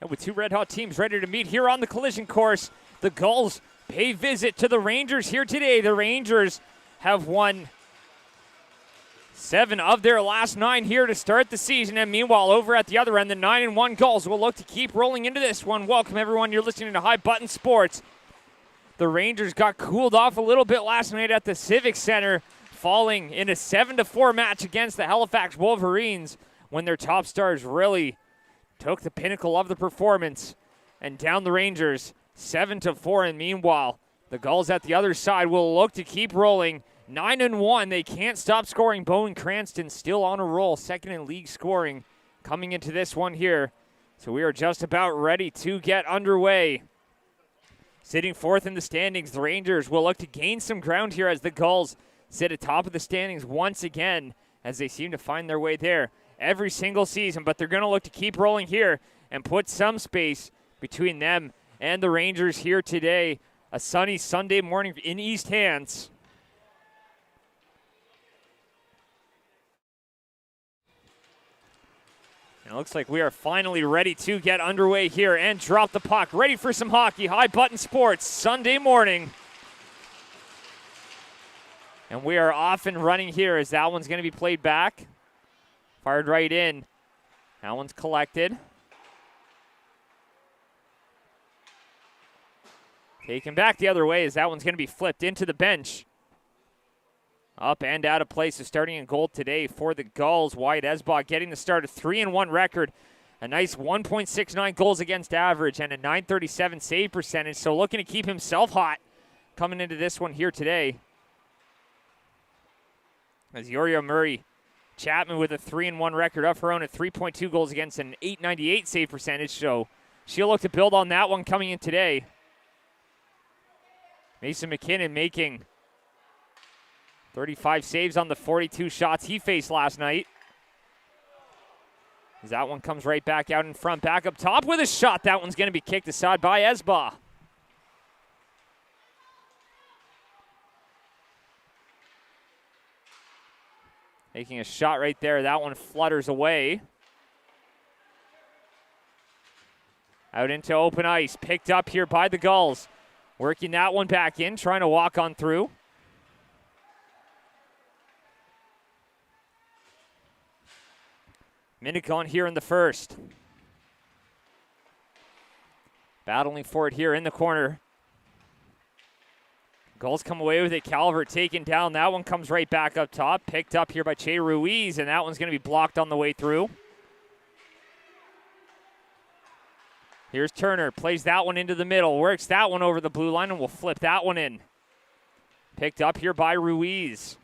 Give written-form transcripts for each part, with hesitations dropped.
And with two red-hot teams ready to meet here on the collision course, the Gulls pay visit to the Rangers here today. The Rangers have won 7 of their last 9 here to start the season. And meanwhile, over at the other end, the 9-1 Gulls will look to keep rolling into this one. Welcome, everyone. You're listening to High Button Sports. The Rangers got cooled off a little bit last night at the Civic Center, falling in a 7-4 match against the Halifax Wolverines when their top stars really took the pinnacle of the performance and down the Rangers 7-4. And meanwhile, the Gulls at the other side will look to keep rolling. 9-1, they can't stop scoring. Bowen Cranston still on a roll, second in league scoring coming into this one here. So we are just about ready to get underway. Sitting fourth in the standings, the Rangers will look to gain some ground here as the Gulls sit atop of the standings once again, as they seem to find their way there every single season. But they're going to look to keep rolling here and put some space between them and the Rangers here today. A sunny Sunday morning in East Hants. And it looks like we are finally ready to get underway here and drop the puck. Ready for some hockey. High Button Sports, Sunday morning. And we are off and running here as that one's going to be played back. Fired right in. That one's collected. Taken back the other way as that one's going to be flipped into the bench. Up and out of place. So starting in goal today for the Gulls. Wyatt Esbaugh getting the start, a 3-1 record. A nice 1.69 goals against average and a .937 save percentage. So looking to keep himself hot coming into this one here today. As Yoria Murray Chapman with a 3-1 record of her own at 3.2 goals against an .898 save percentage. So she'll look to build on that one coming in today. Mason McKinnon making 35 saves on the 42 shots he faced last night. As that one comes right back out in front. Back up top with a shot. That one's going to be kicked aside by Esbaugh. Making a shot right there. That one flutters away. Out into open ice. Picked up here by the Gulls. Working that one back in. Trying to walk on through. Minute gone here in the first. Battling for it here in the corner. Gulls come away with it. Calvert taken down. That one comes right back up top. Picked up here by Che Ruiz, and that one's going to be blocked on the way through. Here's Turner. Plays that one into the middle. Works that one over the blue line, and will flip that one in. Picked up here by Ruiz.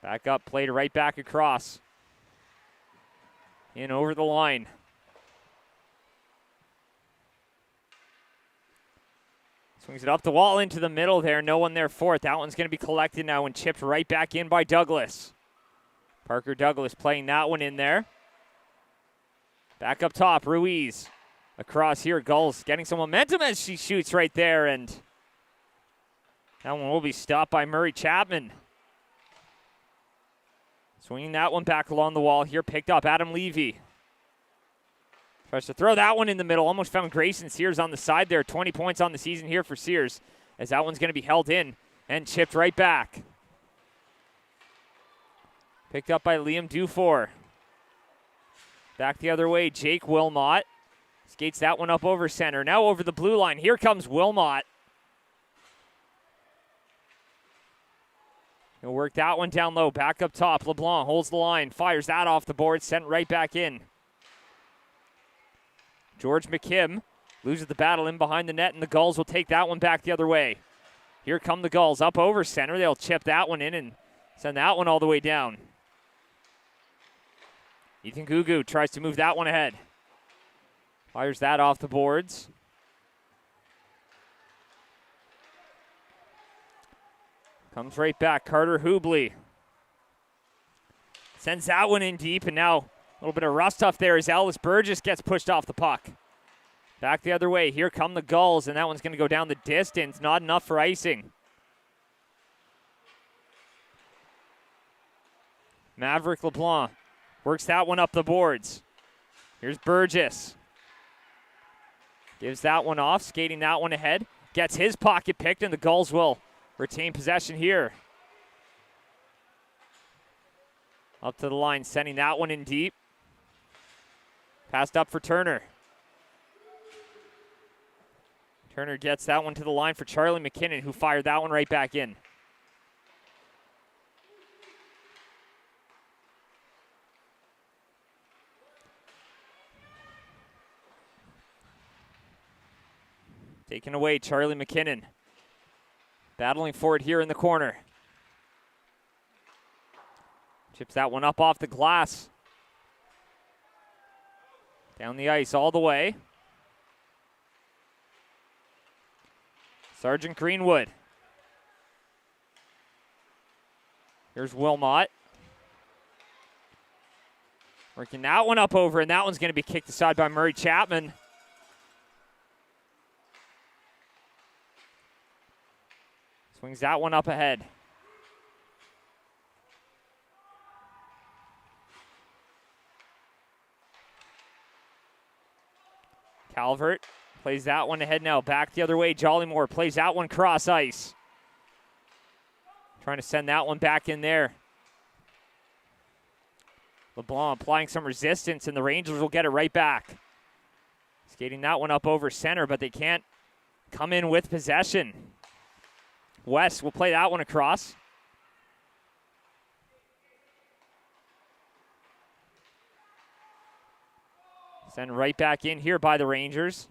Back up, played right back across. In over the line. Swings it up the wall into the middle there. No one there for it. That one's going to be collected now and chipped right back in by Douglas. Parker Douglas playing that one in there. Back up top, Ruiz. Across here, Gulls getting some momentum as she shoots right there. And that one will be stopped by Murray Chapman. Swinging that one back along the wall here. Picked up Adam Levy. Tries to throw that one in the middle. Almost found Grayson Sears on the side there. 20 points on the season here for Sears. As that one's going to be held in and chipped right back. Picked up by Liam Dufour. Back the other way, Jake Wilmot. Skates that one up over center. Now over the blue line. Here comes Wilmot. He'll work that one down low. Back up top. LeBlanc holds the line. Fires that off the board. Sent right back in. George McKim loses the battle in behind the net, and the Gulls will take that one back the other way. Here come the Gulls up over center. They'll chip that one in and send that one all the way down. Ethan Gugu tries to move that one ahead. Fires that off the boards. Comes right back, Carter Hubley. Sends that one in deep, and now a little bit of rust off there as Ellis Burgess gets pushed off the puck. Back the other way, here come the Gulls, and that one's going to go down the distance. Not enough for icing. Maverick LeBlanc Works that one up the boards. Here's Burgess. Gives that one off, skating that one ahead. Gets his pocket picked, and the Gulls will retain possession here. Up to the line, sending that one in deep. Passed up for Turner. Turner gets that one to the line for Charlie McKinnon, who fired that one right back in. Taken away, Charlie McKinnon. Battling for it here in the corner. Chips that one up off the glass. Down the ice all the way. Sergeant Greenwood. Here's Wilmot. Working that one up over, and that one's going to be kicked aside by Murray Chapman. Swings that one up ahead. Calvert plays that one ahead now. Back the other way. Jollymore plays that one cross ice. Trying to send that one back in there. LeBlanc applying some resistance, and the Rangers will get it right back. Skating that one up over center, but they can't come in with possession. West will play that one across. Send right back in here by the Rangers.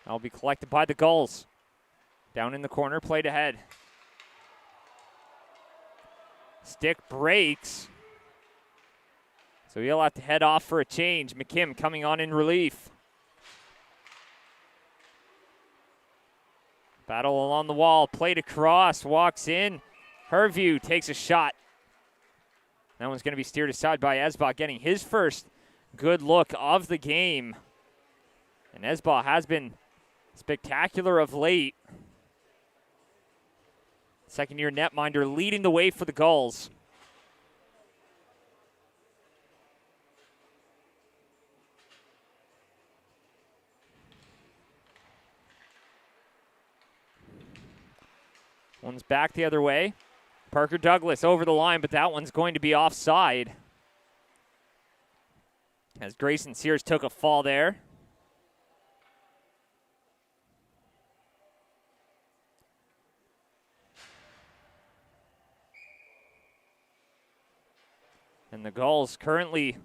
That'll be collected by the Gulls. Down in the corner, played ahead. Stick breaks. So he'll have to head off for a change. McKim coming on in relief. Battle along the wall, played across, walks in. Herview takes a shot. That one's going to be steered aside by Esbach, getting his first good look of the game. And Esbach has been spectacular of late. Second-year netminder leading the way for the Gulls. One's back the other way. Parker Douglas over the line, but that one's going to be offside. As Grayson Sears took a fall there. And the Gulls currently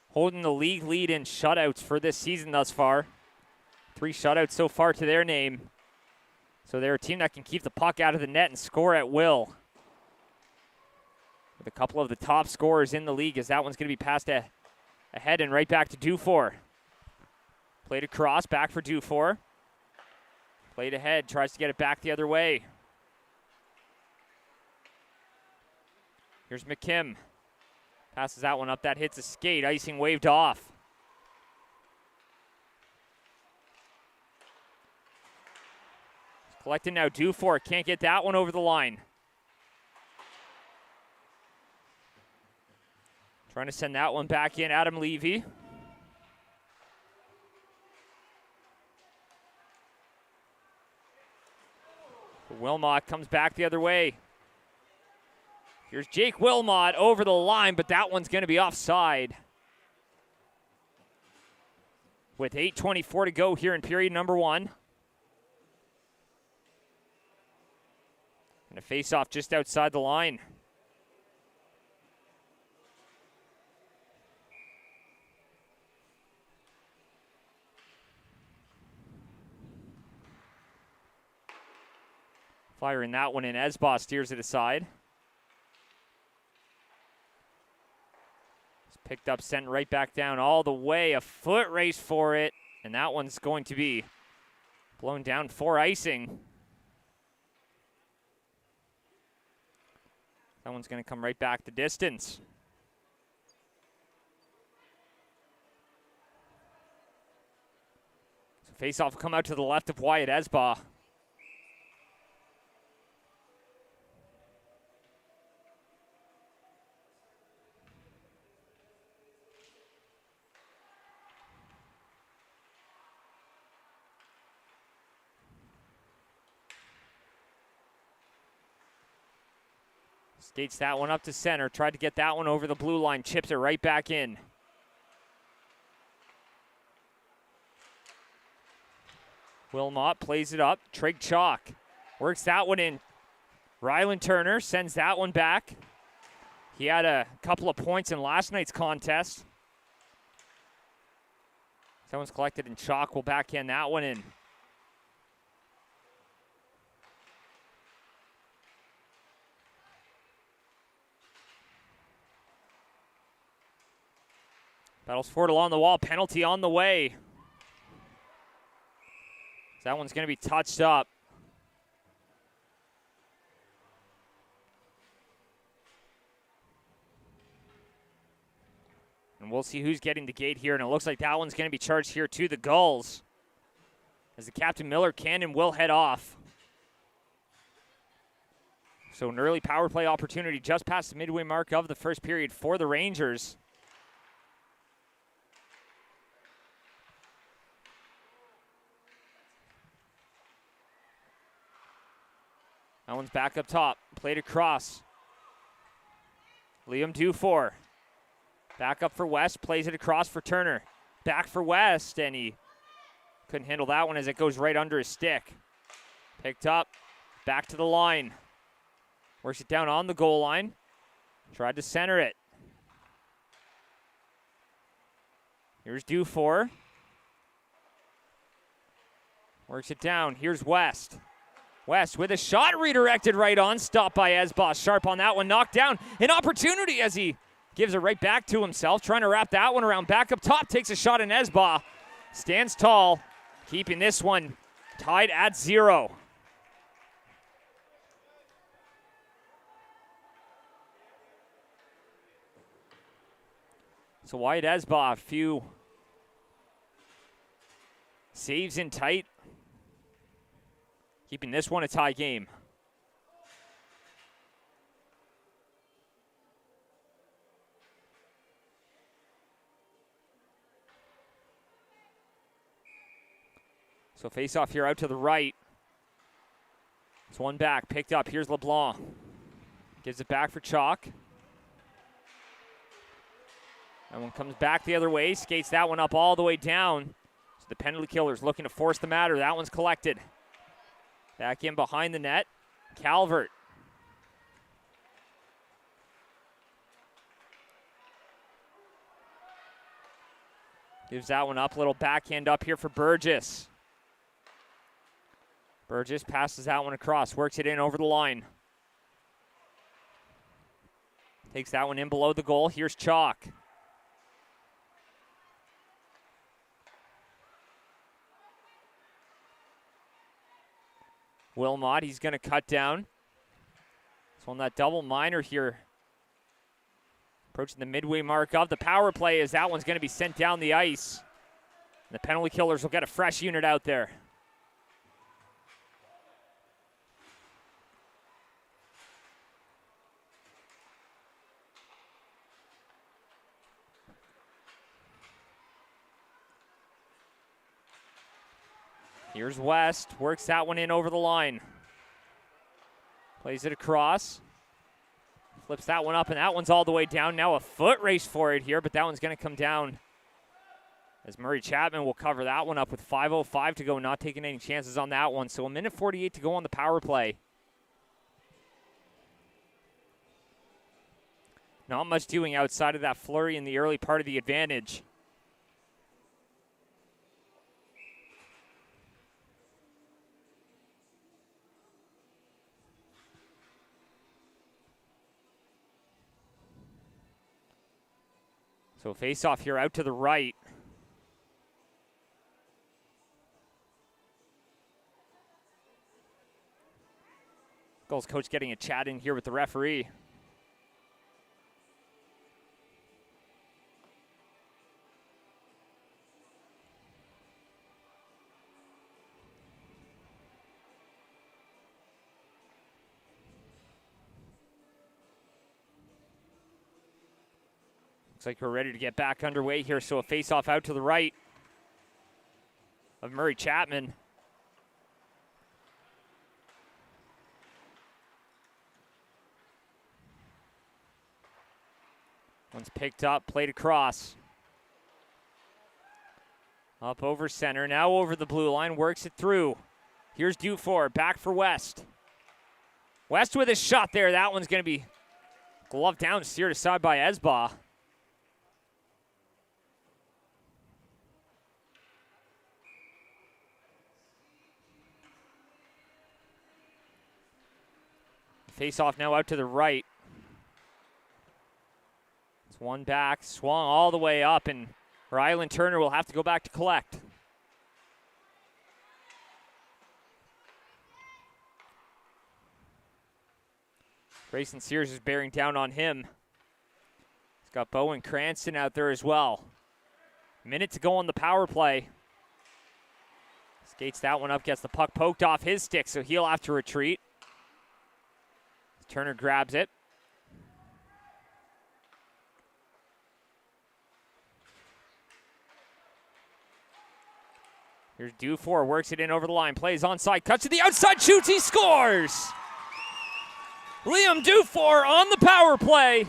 holding the league lead in shutouts for this season thus far. 3 shutouts so far to their name. So they're a team that can keep the puck out of the net and score at will. With a couple of the top scorers in the league, as that one's going to be passed ahead and right back to Dufour. Played across, back for Dufour. Played ahead, tries to get it back the other way. Here's McKim. Passes that one up, that hits a skate, icing waved off. Collecting now, Dufour can't get that one over the line. Trying to send that one back in, Adam Levy. Wilmot comes back the other way. Here's Jake Wilmot over the line, but that one's going to be offside. With 8:24 to go here in period number 1. And a face-off just outside the line. Firing that one in. Esbach steers it aside. It's picked up, sent right back down all the way. A foot race for it. And that one's going to be blown down for icing. That one's going to come right back the distance. So face-off will come out to the left of Wyatt Esbach. Skates that one up to center. Tried to get that one over the blue line. Chips it right back in. Wilmot plays it up. Trig Chalk works that one in. Rylan Turner sends that one back. He had a couple of points in last night's contest. Someone's collected, and Chalk will backhand that one in. Battles for it along the wall. Penalty on the way. That one's going to be touched up. And we'll see who's getting the gate here. And it looks like that one's going to be charged here to the Gulls, as the Captain Miller cannon will head off. So an early power play opportunity just past the midway mark of the first period for the Rangers. That one's back up top. Played across. Liam Dufour. Back up for West. Plays it across for Turner. Back for West, and he couldn't handle that one as it goes right under his stick. Picked up. Back to the line. Works it down on the goal line. Tried to center it. Here's Dufour. Works it down. Here's West. West with a shot redirected right on. Stopped by Esbos. Sharp on that one. Knocked down. An opportunity as he gives it right back to himself. Trying to wrap that one around. Back up top. Takes a shot in Esbos. Stands tall. Keeping this one tied at 0. So Wyatt Esbos, a few saves in tight. Keeping this one a tie game. So face off here out to the right. It's one back, picked up. Here's LeBlanc. Gives it back for Chalk. That one comes back the other way, skates that one up all the way down. So the penalty killer's looking to force the matter. That one's collected. Back in behind the net, Calvert. Gives that one up, little backhand up here for Burgess. Burgess passes that one across, works it in over the line. Takes that one in below the goal. Here's Chalk. Wilmot, he's going to cut down. So on that double minor here, approaching the midway mark of the power play, as that one's going to be sent down the ice. And the penalty killers will get a fresh unit out there. Here's West, works that one in over the line. Plays it across. Flips that one up, and that one's all the way down. Now a foot race for it here, but that one's going to come down as Murray Chapman will cover that one up with 5:05 to go, not taking any chances on that one. So a minute 48 to go on the power play. Not much doing outside of that flurry in the early part of the advantage. So face-off here out to the right. Gulls coach getting a chat in here with the referee. Looks like we're ready to get back underway here, so a face-off out to the right of Murray Chapman. One's picked up, played across. Up over center, now over the blue line, works it through. Here's Dufour, back for West. West with a shot there. That one's going to be gloved down, steered aside by Esba. Face off now out to the right. It's one back, swung all the way up, and Rylan Turner will have to go back to collect. Grayson Sears is bearing down on him. He's got Bowen Cranston out there as well. Minute to go on the power play. Skates that one up, gets the puck poked off his stick, so he'll have to retreat. Turner grabs it. Here's Dufour, works it in over the line, plays onside, cuts to the outside, shoots, he scores! Liam Dufour on the power play.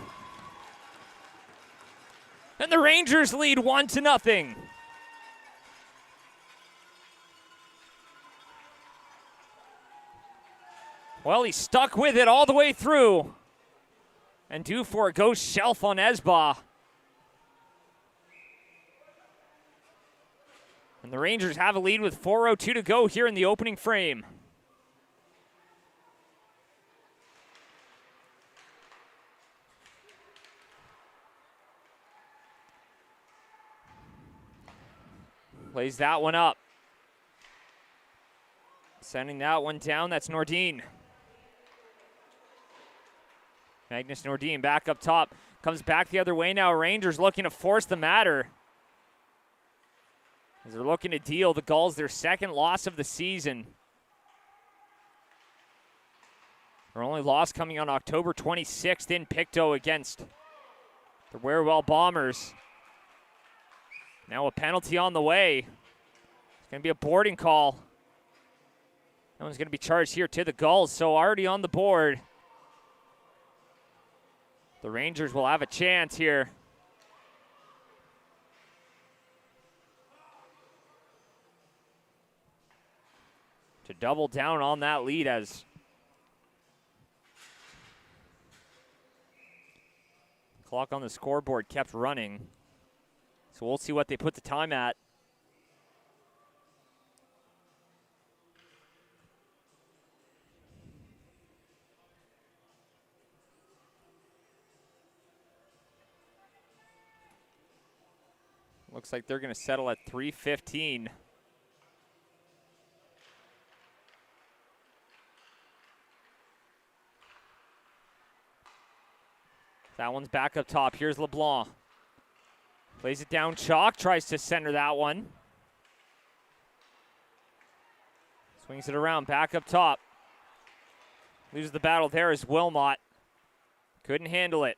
And the Rangers lead 1-0. Well, he stuck with it all the way through. And Dufour goes shelf on Esba. And the Rangers have a lead with 4:02 to go here in the opening frame. Plays that one up. Sending that one down, that's Nordin. Magnus Nordin back up top. Comes back the other way now. Rangers looking to force the matter. As they're looking to deal the Gulls their second loss of the season. Their only loss coming on October 26th in Pictou against the Warewell Bombers. Now a penalty on the way. It's going to be a boarding call. That one's going to be charged here to the Gulls, so already on the board. The Rangers will have a chance here. To double down on that lead as the clock on the scoreboard kept running. So we'll see what they put the time at. Looks like they're going to settle at 3:15. That one's back up top. Here's LeBlanc. Plays it down. Chalk tries to center that one. Swings it around. Back up top. Loses the battle there is Wilmot. Couldn't handle it.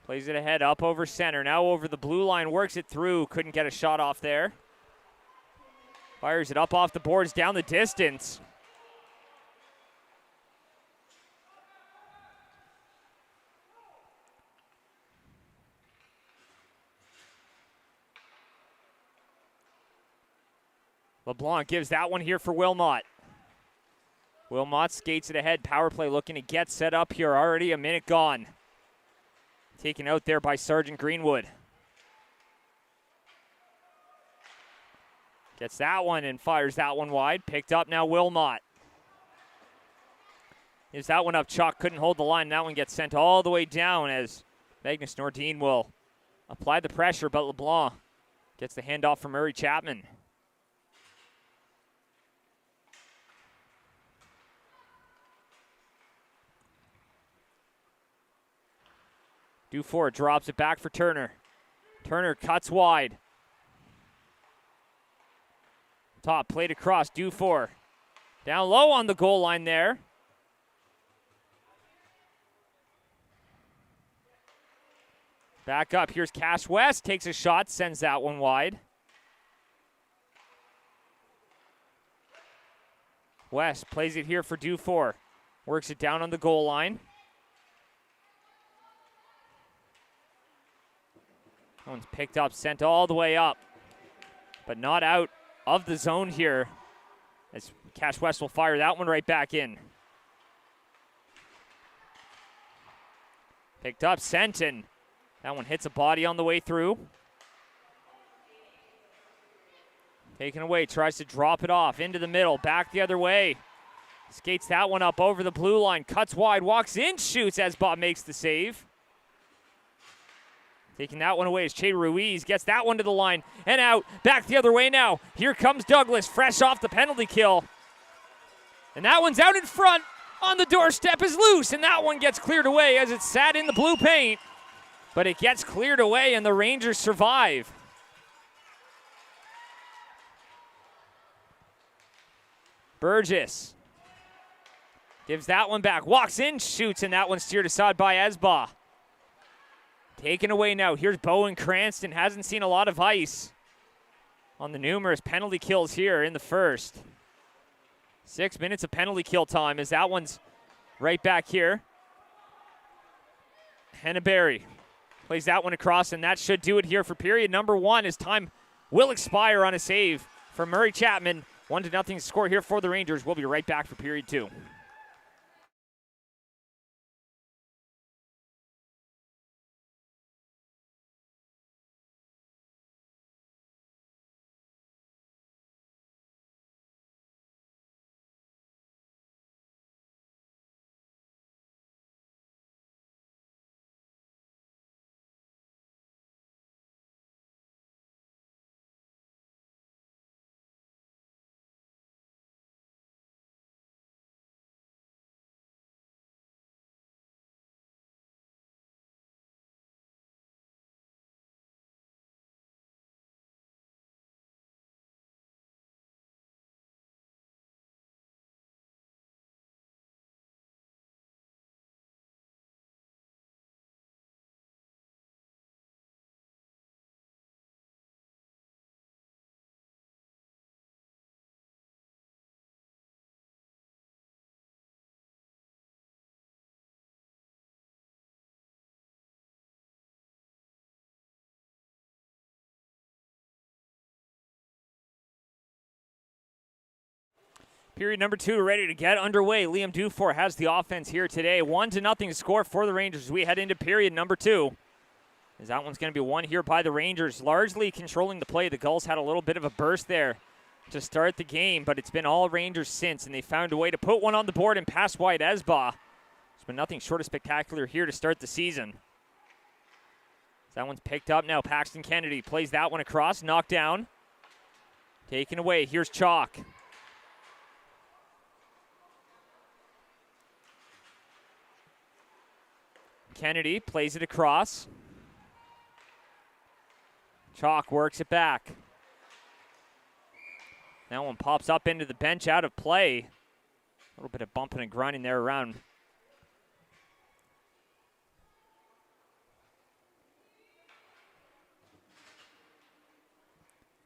Plays it ahead, up over center. Now over the blue line, works it through. Couldn't get a shot off there. Fires it up off the boards, down the distance. LeBlanc gives that one here for Wilmot. Wilmot skates it ahead. Power play looking to get set up here. Already a minute gone. Taken out there by Sergeant Greenwood. Gets that one and fires that one wide. Picked up now Wilmot. Gives that one up. Chalk couldn't hold the line. That one gets sent all the way down as Magnus Nordin will apply the pressure, but LeBlanc gets the handoff from Murray Chapman. Dufour drops it back for Turner. Turner cuts wide. Top, played across, Dufour. Down low on the goal line there. Back up, here's Cash West, takes a shot, sends that one wide. West plays it here for Dufour. Works it down on the goal line. That one's picked up, sent all the way up, but not out of the zone here, as Cash West will fire that one right back in. Picked up, sent, and that one hits a body on the way through. Taken away, tries to drop it off into the middle, back the other way. Skates that one up over the blue line, cuts wide, walks in, shoots as Bob makes the save. Taking that one away as Che Ruiz gets that one to the line and out. Back the other way now. Here comes Douglas, fresh off the penalty kill. And that one's out in front. On the doorstep is loose, and that one gets cleared away as it sat in the blue paint. But it gets cleared away, and the Rangers survive. Burgess gives that one back. Walks in, shoots, and that one steered aside by Esba. Taken away now. Here's Bowen Cranston. Hasn't seen a lot of ice on the numerous penalty kills here in the first. 6 minutes of penalty kill time as that one's right back here. Henneberry plays that one across, and that should do it here for period number 1 as time will expire on a save from Murray Chapman. 1-0 score here for the Rangers. We'll be right back for period 2. Period number 2 ready to get underway. Liam Dufour has the offense here today. 1-0 score for the Rangers as we head into period number 2. As that one's going to be won here by the Rangers, largely controlling the play. The Gulls had a little bit of a burst there to start the game, but it's been all Rangers since, and they found a way to put one on the board and pass wide Esba. It's been nothing short of spectacular here to start the season. That one's picked up now. Paxton Kennedy plays that one across, knocked down. Taken away. Here's Chalk. Kennedy plays it across. Chalk works it back. That one pops up into the bench out of play. A little bit of bumping and grinding there around.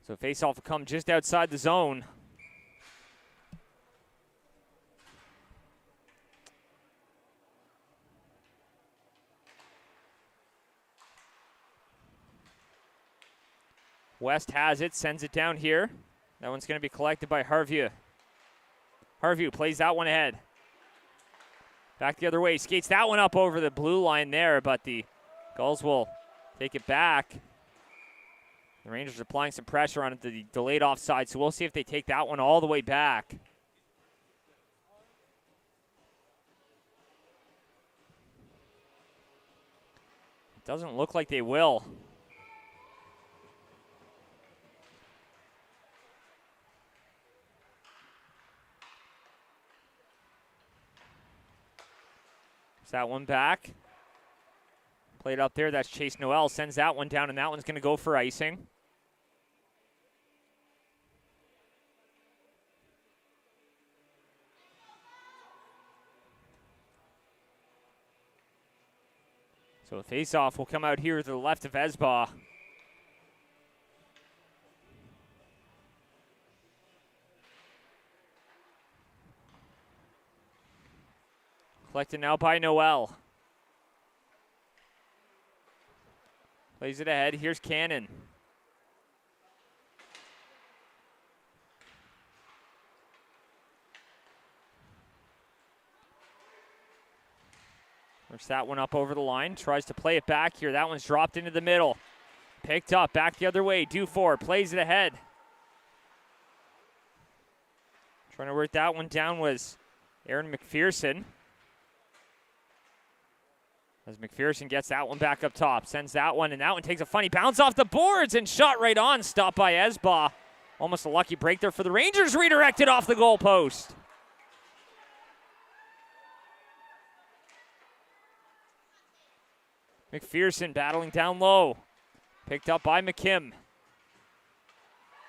So face-off will come just outside the zone. West has it, sends it down here. That one's going to be collected by Harvey. Harvey plays that one ahead. Back the other way, skates that one up over the blue line there, but the Gulls will take it back. The Rangers are applying some pressure on the delayed offside, so we'll see if they take that one all the way back. It doesn't look like they will. That one back. Played up there. That's Chase Noel. Sends that one down, and that one's going to go for icing. So a face-off will come out here to the left of Esba. Collected now by Noel. Plays it ahead. Here's Cannon. Works that one up over the line. Tries to play it back here. That one's dropped into the middle. Picked up. Back the other way. Dufour plays it ahead. Trying to work that one down was Aaron McPherson. As McPherson gets that one back up top. Sends that one, and that one takes a funny bounce off the boards and shot right on. Stopped by Esba. Almost a lucky break there for the Rangers. Redirected off the goal post. McPherson battling down low. Picked up by McKim.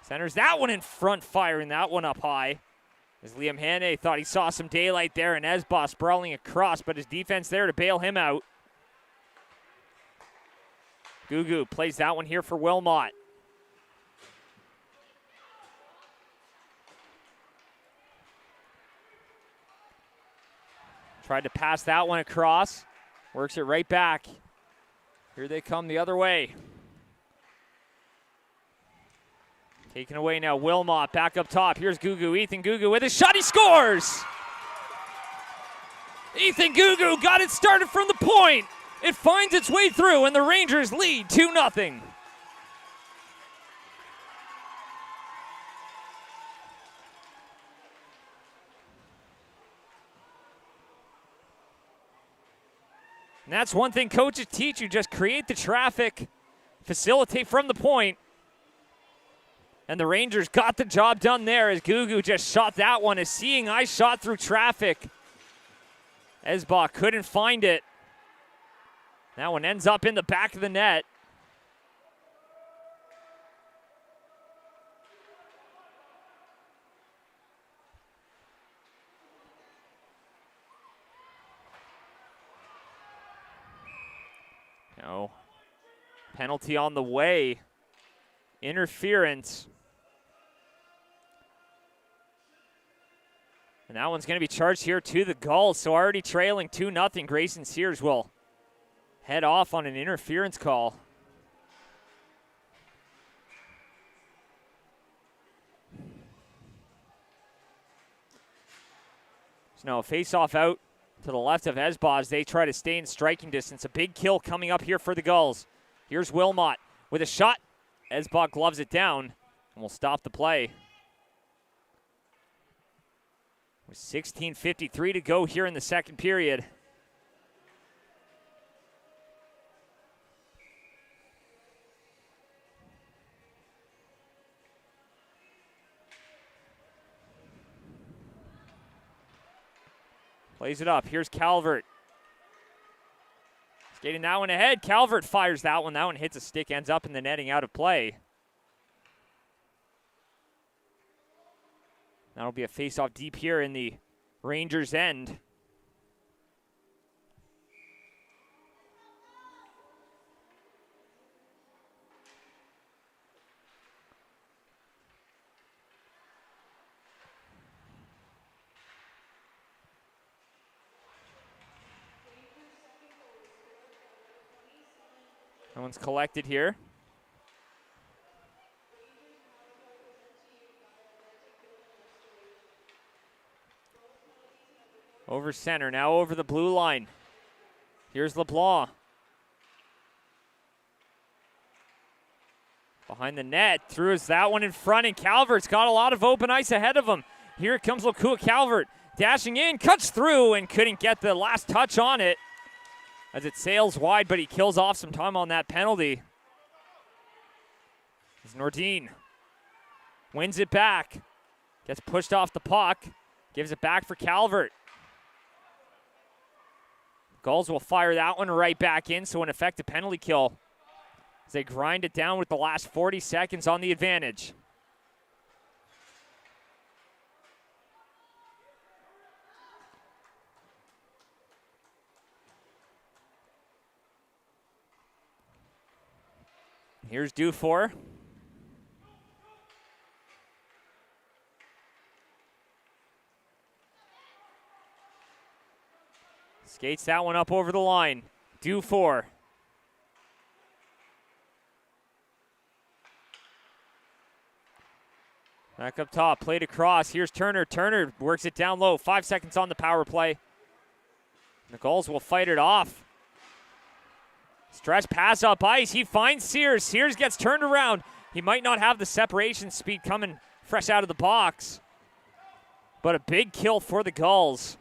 Centers that one in front, firing that one up high. As Liam Hannay thought he saw some daylight there, and Esba sprawling across, but his defense there to bail him out. Gugu plays that one here for Wilmot. Tried to pass that one across. Works it right back. Here they come the other way. Taken away now, Wilmot back up top. Here's Gugu, Ethan Gugu with a shot, he scores! Ethan Gugu got it started from the point. It finds its way through, and the Rangers lead 2-0. And that's one thing coaches teach you, just create the traffic, facilitate from the point. And the Rangers got the job done there as Gugu just shot that one. A seeing eye shot through traffic. Esba couldn't find it. That one ends up in the back of the net. No. Penalty on the way. Interference. And that one's going to be charged here to the Gulls. So already trailing 2-0. Grayson Sears will head off on an interference call. So now a face-off out to the left of Esba as they try to stay in striking distance. A big kill coming up here for the Gulls. Here's Wilmot with a shot. Esba gloves it down and will stop the play. With 16:53 to go here in the second period. Plays it up. Here's Calvert. Skating that one ahead. Calvert fires that one. That one hits a stick, ends up in the netting, out of play. That'll be a face-off deep here in the Rangers' end. That one's collected here. Over center, now over the blue line. Here's LeBlanc. Behind the net, throws that one in front, and Calvert's got a lot of open ice ahead of him. Here comes Lakua Calvert, dashing in, cuts through, and couldn't get the last touch on it as it sails wide, but he kills off some time on that penalty. As Nordin wins it back, gets pushed off the puck, gives it back for Calvert. Gulls will fire that one right back in, so an effective penalty kill as they grind it down with the last 40 seconds on the advantage. Here's Dufour. Skates that one up over the line. Due for. Back up top, played across. Here's Turner. Turner works it down low. 5 seconds on the power play. The Gulls will fight it off. Stretch pass up ice. He finds Sears. Sears gets turned around. He might not have the separation speed coming fresh out of the box. But a big kill for the Gulls.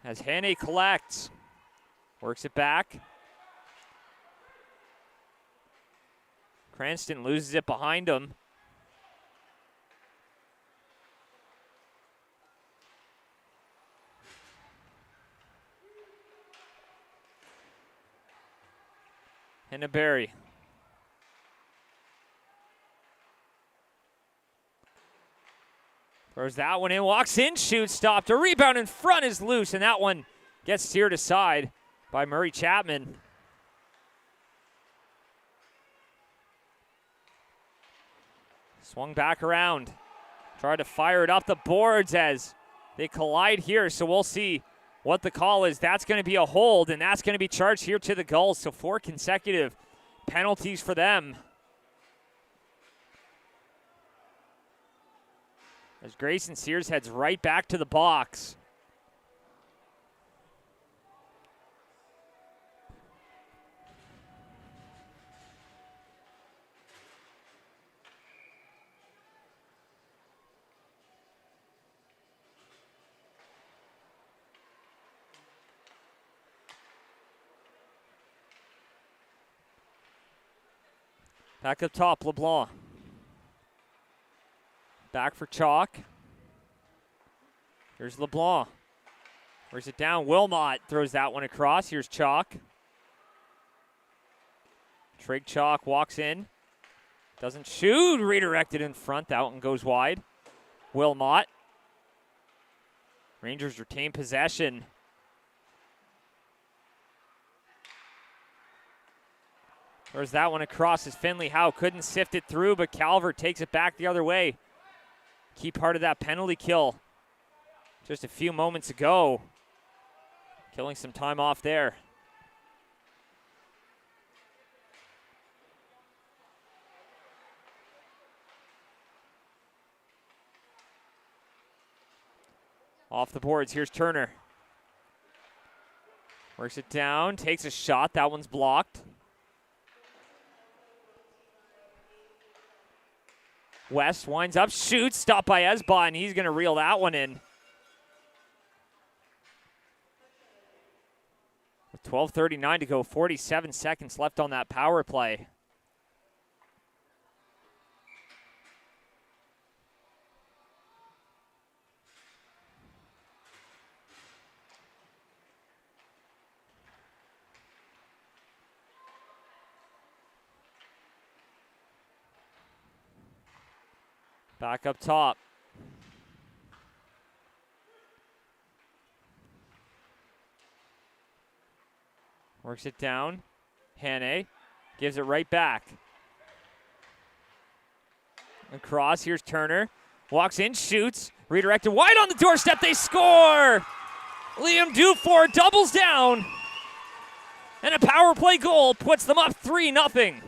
As Hannay collects, works it back. Cranston loses it behind him. Henneberry. Throws that one in, walks in, shoots, stopped. A rebound in front is loose, and that one gets steered aside by Murray Chapman. Swung back around. Tried to fire it up the boards as they collide here, so we'll see what the call is. That's going to be a hold, and that's going to be charged here to the Gulls, so 4 consecutive penalties for them. As Grayson Sears heads right back to the box. Back up top, LeBlanc. Back for Chalk. Here's LeBlanc. Where's it down? Wilmot throws that one across. Here's Chalk. Trig Chalk walks in. Doesn't shoot. Redirected in front. That one goes wide. Wilmot. Rangers retain possession. There's that one across as Finley Howe couldn't sift it through, but Calvert takes it back the other way. Key part of that penalty kill just a few moments ago. Killing some time off there. Off the boards, here's Turner. Works it down, takes a shot, that one's blocked. West winds up, shoots, stopped by Esba, and he's going to reel that one in. With 12:39 to go, 47 seconds left on that power play. Back up top. Works it down. Hannay gives it right back. Across, here's Turner. Walks in, shoots. Redirected wide on the doorstep, they score! Liam Dufour doubles down. And a power play goal puts them up 3-0.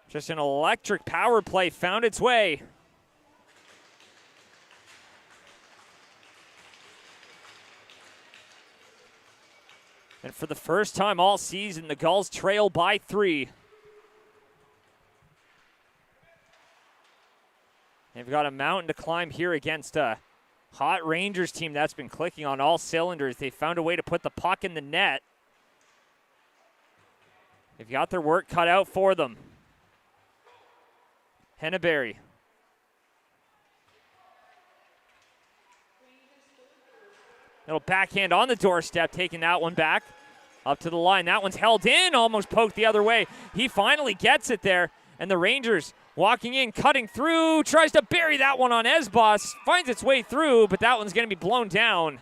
Just an electric power play found its way. And for the first time all season, the Gulls trail by 3. They've got a mountain to climb here against a hot Rangers team that's been clicking on all cylinders. They found a way to put the puck in the net. They've got their work cut out for them. Henneberry. Little backhand on the doorstep, taking that one back. Up to the line. That one's held in, almost poked the other way. He finally gets it there, and the Rangers walking in, cutting through, tries to bury that one on Esbos, finds its way through, but that one's going to be blown down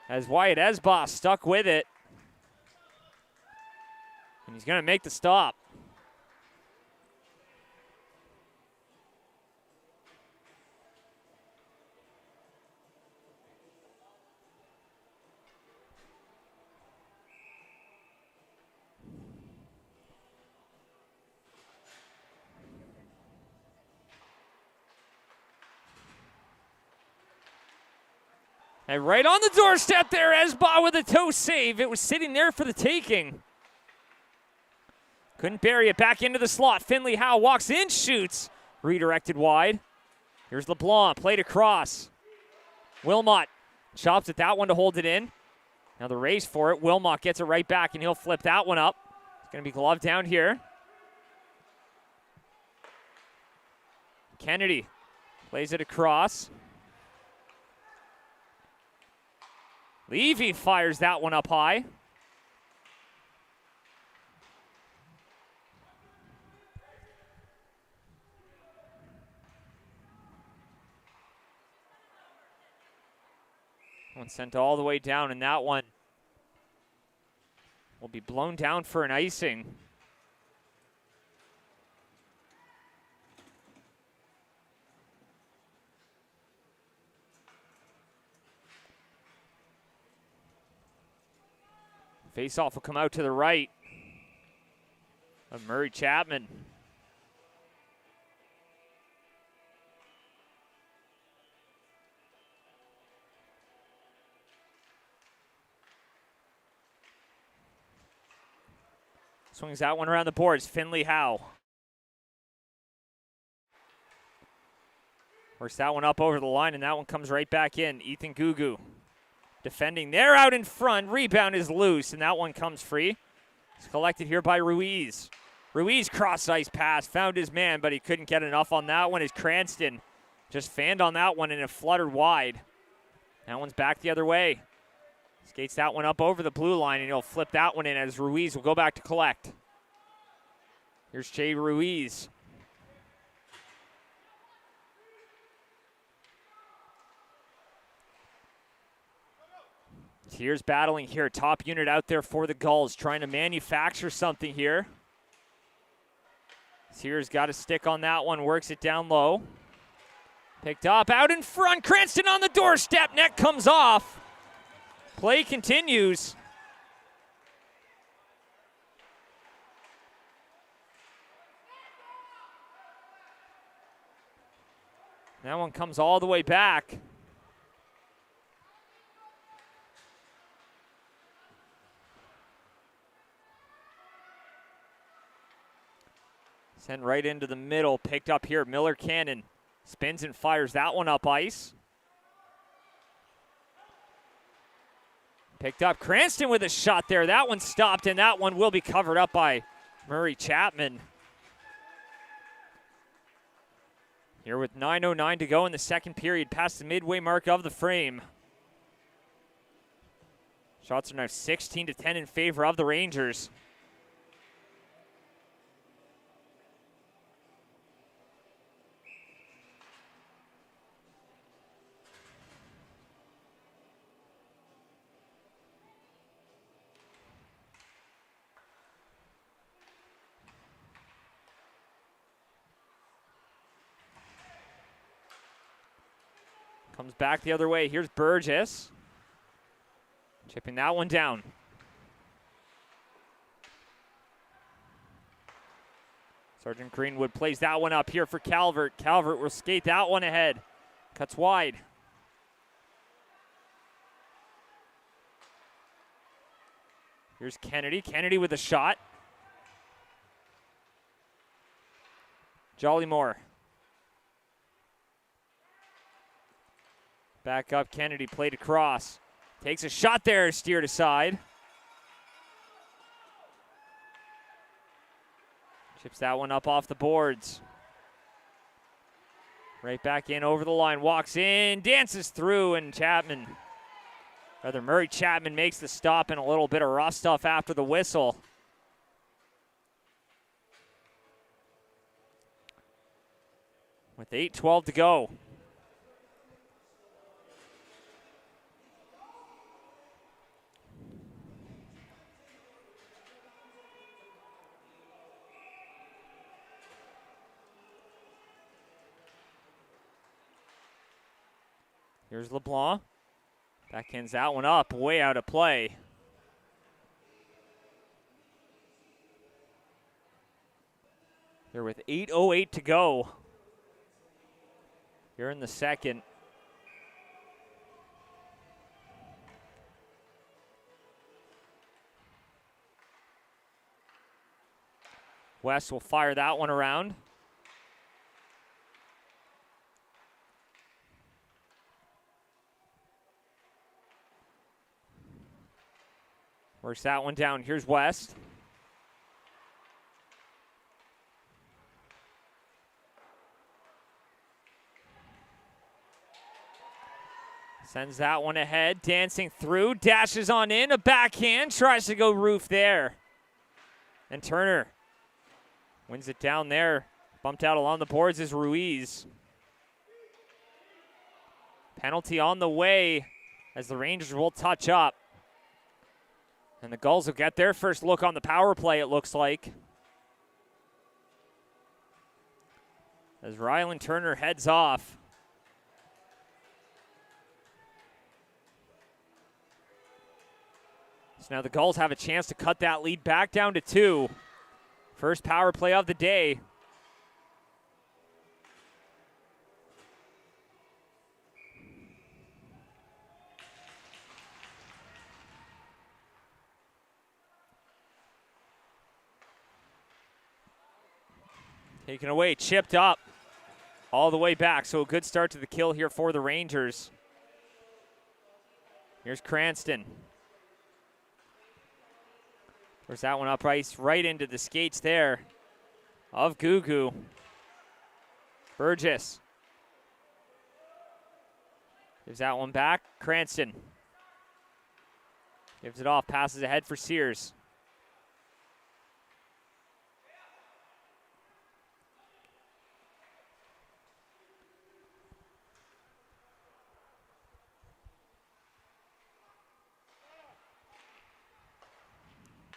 as Wyatt Esbos stuck with it. And he's going to make the stop. And right on the doorstep there, Esbos with a toe save. It was sitting there for the taking. Couldn't bury it back into the slot. Finley Howe walks in, shoots. Redirected wide. Here's LeBlanc, played across. Wilmot chops at that one to hold it in. Now the race for it. Wilmot gets it right back, and he'll flip that one up. It's going to be gloved down here. Kennedy plays it across. Levy fires that one up high. One sent all the way down, and that one will be blown down for an icing. Face-off will come out to the right of Murray Chapman. Swings that one around the boards. Finley Howe. Works that one up over the line, and that one comes right back in. Ethan Gugu defending there out in front. Rebound is loose, and that one comes free. It's collected here by Ruiz. Ruiz cross-ice pass, found his man, but he couldn't get enough on that one as Cranston just fanned on that one, and it fluttered wide. That one's back the other way. Skates that one up over the blue line, and he'll flip that one in as Ruiz will go back to collect. Here's Jay Ruiz. Here's battling here. Top unit out there for the Gulls, trying to manufacture something here. Sears got a stick on that one, works it down low. Picked up, out in front. Cranston on the doorstep. Net comes off. Play continues. That one comes all the way back. Sent right into the middle, picked up here. Miller Cannon spins and fires that one up ice. Picked up Cranston with a shot there. That one stopped, and that one will be covered up by Murray Chapman. Here with 9:09 to go in the second period, past the midway mark of the frame. Shots are now 16-10 in favor of the Rangers. Comes back the other way. Here's Burgess. Chipping that one down. Sergeant Greenwood plays that one up here for Calvert. Calvert will skate that one ahead. Cuts wide. Here's Kennedy. Kennedy with a shot. Jollymore. Back up, Kennedy played across. Takes a shot there, steered aside. Chips that one up off the boards. Right back in over the line, walks in, dances through, and Chapman Rather, Murray Chapman makes the stop and a little bit of rough stuff after the whistle. With 8:12 to go. Here's LeBlanc. Backhands that one up, way out of play. Here with 8:08 to go. Here in the second. West will fire that one around. Works that one down. Here's West. Sends that one ahead, dancing through, dashes on in, a backhand, tries to go roof there. And Turner wins it down there. Bumped out along the boards is Ruiz. Penalty on the way as the Rangers will touch up. And the Gulls will get their first look on the power play, it looks like. As Rylan Turner heads off. So now the Gulls have a chance to cut that lead back down to 2. First power play of the day. Taken away, chipped up all the way back. So a good start to the kill here for the Rangers. Here's Cranston. Where's that one up ice? Right into the skates there of Gugu. Burgess. Gives that one back. Cranston. Gives it off, passes ahead for Sears.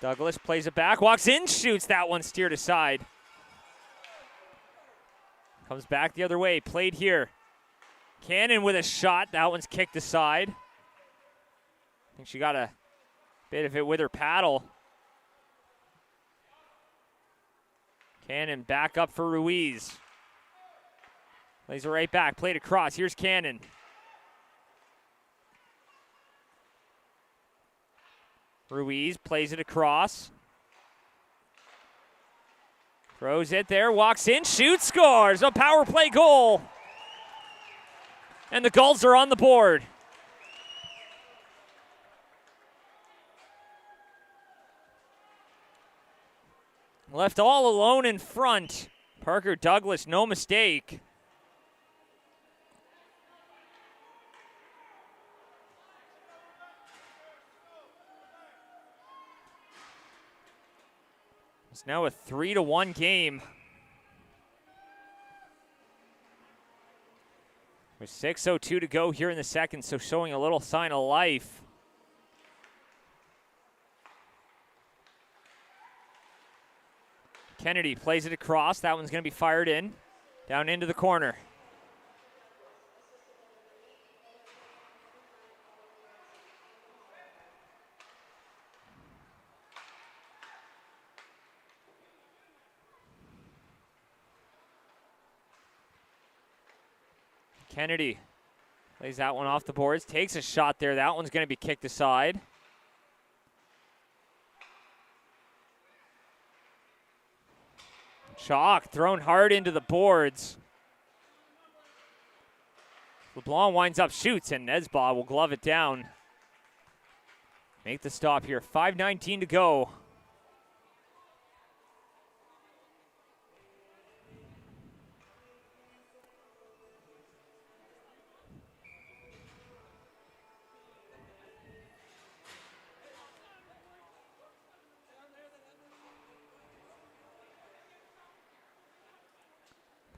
Douglas plays it back, walks in, shoots. That one steered aside. Comes back the other way, played here. Cannon with a shot. That one's kicked aside. I think she got a bit of it with her paddle. Cannon back up for Ruiz. Plays it right back, played across. Here's Cannon. Ruiz plays it across. Throws it there, walks in, shoots, scores. A power play goal. And the Gulls are on the board. Left all alone in front. Parker Douglas, no mistake. It's now a 3-1 game. With 6:02 to go here in the second, so showing a little sign of life. Kennedy plays it across. That one's going to be fired in. Down into the corner. Kennedy plays that one off the boards, takes a shot there. That one's going to be kicked aside. Chalk thrown hard into the boards. LeBlanc winds up, shoots, and Nesbaugh will glove it down. Make the stop here. 5:19 to go.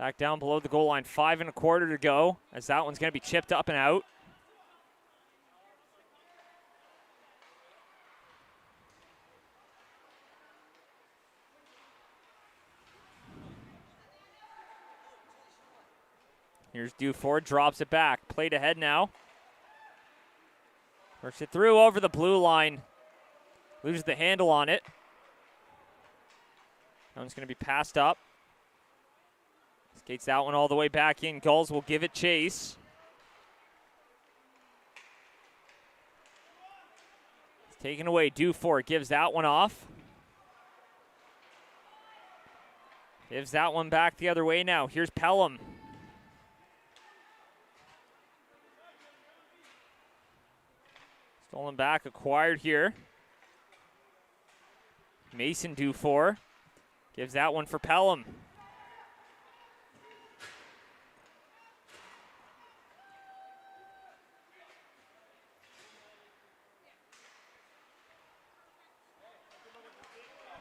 Back down below the goal line, 5 1/4 to go, as that one's going to be chipped up and out. Here's Dufour, drops it back. Played ahead now. Works it through over the blue line. Loses the handle on it. That one's going to be passed up. Skates that one all the way back in. Gulls will give it chase. It's taken away. Dufour gives that one off. Gives that one back the other way now. Here's Pelham. Stolen back, acquired here. Mason Dufour gives that one for Pelham.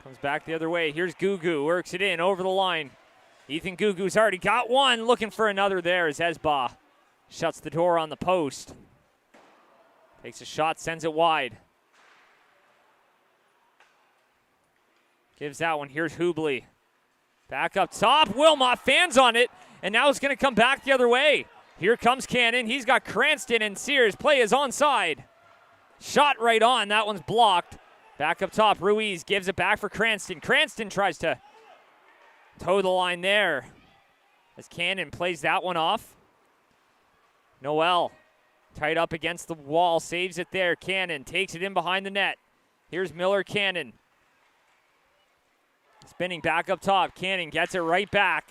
Comes back the other way. Here's Gugu, works it in over the line. Ethan Gugu's already got one, looking for another there as Esba shuts the door on the post. Takes a shot, sends it wide. Gives that one. Here's Hubley. Back up top. Wilmot fans on it, and now it's going to come back the other way. Here comes Cannon. He's got Cranston and Sears. Play is onside. Shot right on. That one's blocked. Back up top. Ruiz gives it back for Cranston. Cranston tries to toe the line there as Cannon plays that one off. Noel. Tight up against the wall, saves it there. Cannon takes it in behind the net. Here's Miller Cannon. Spinning back up top. Cannon gets it right back.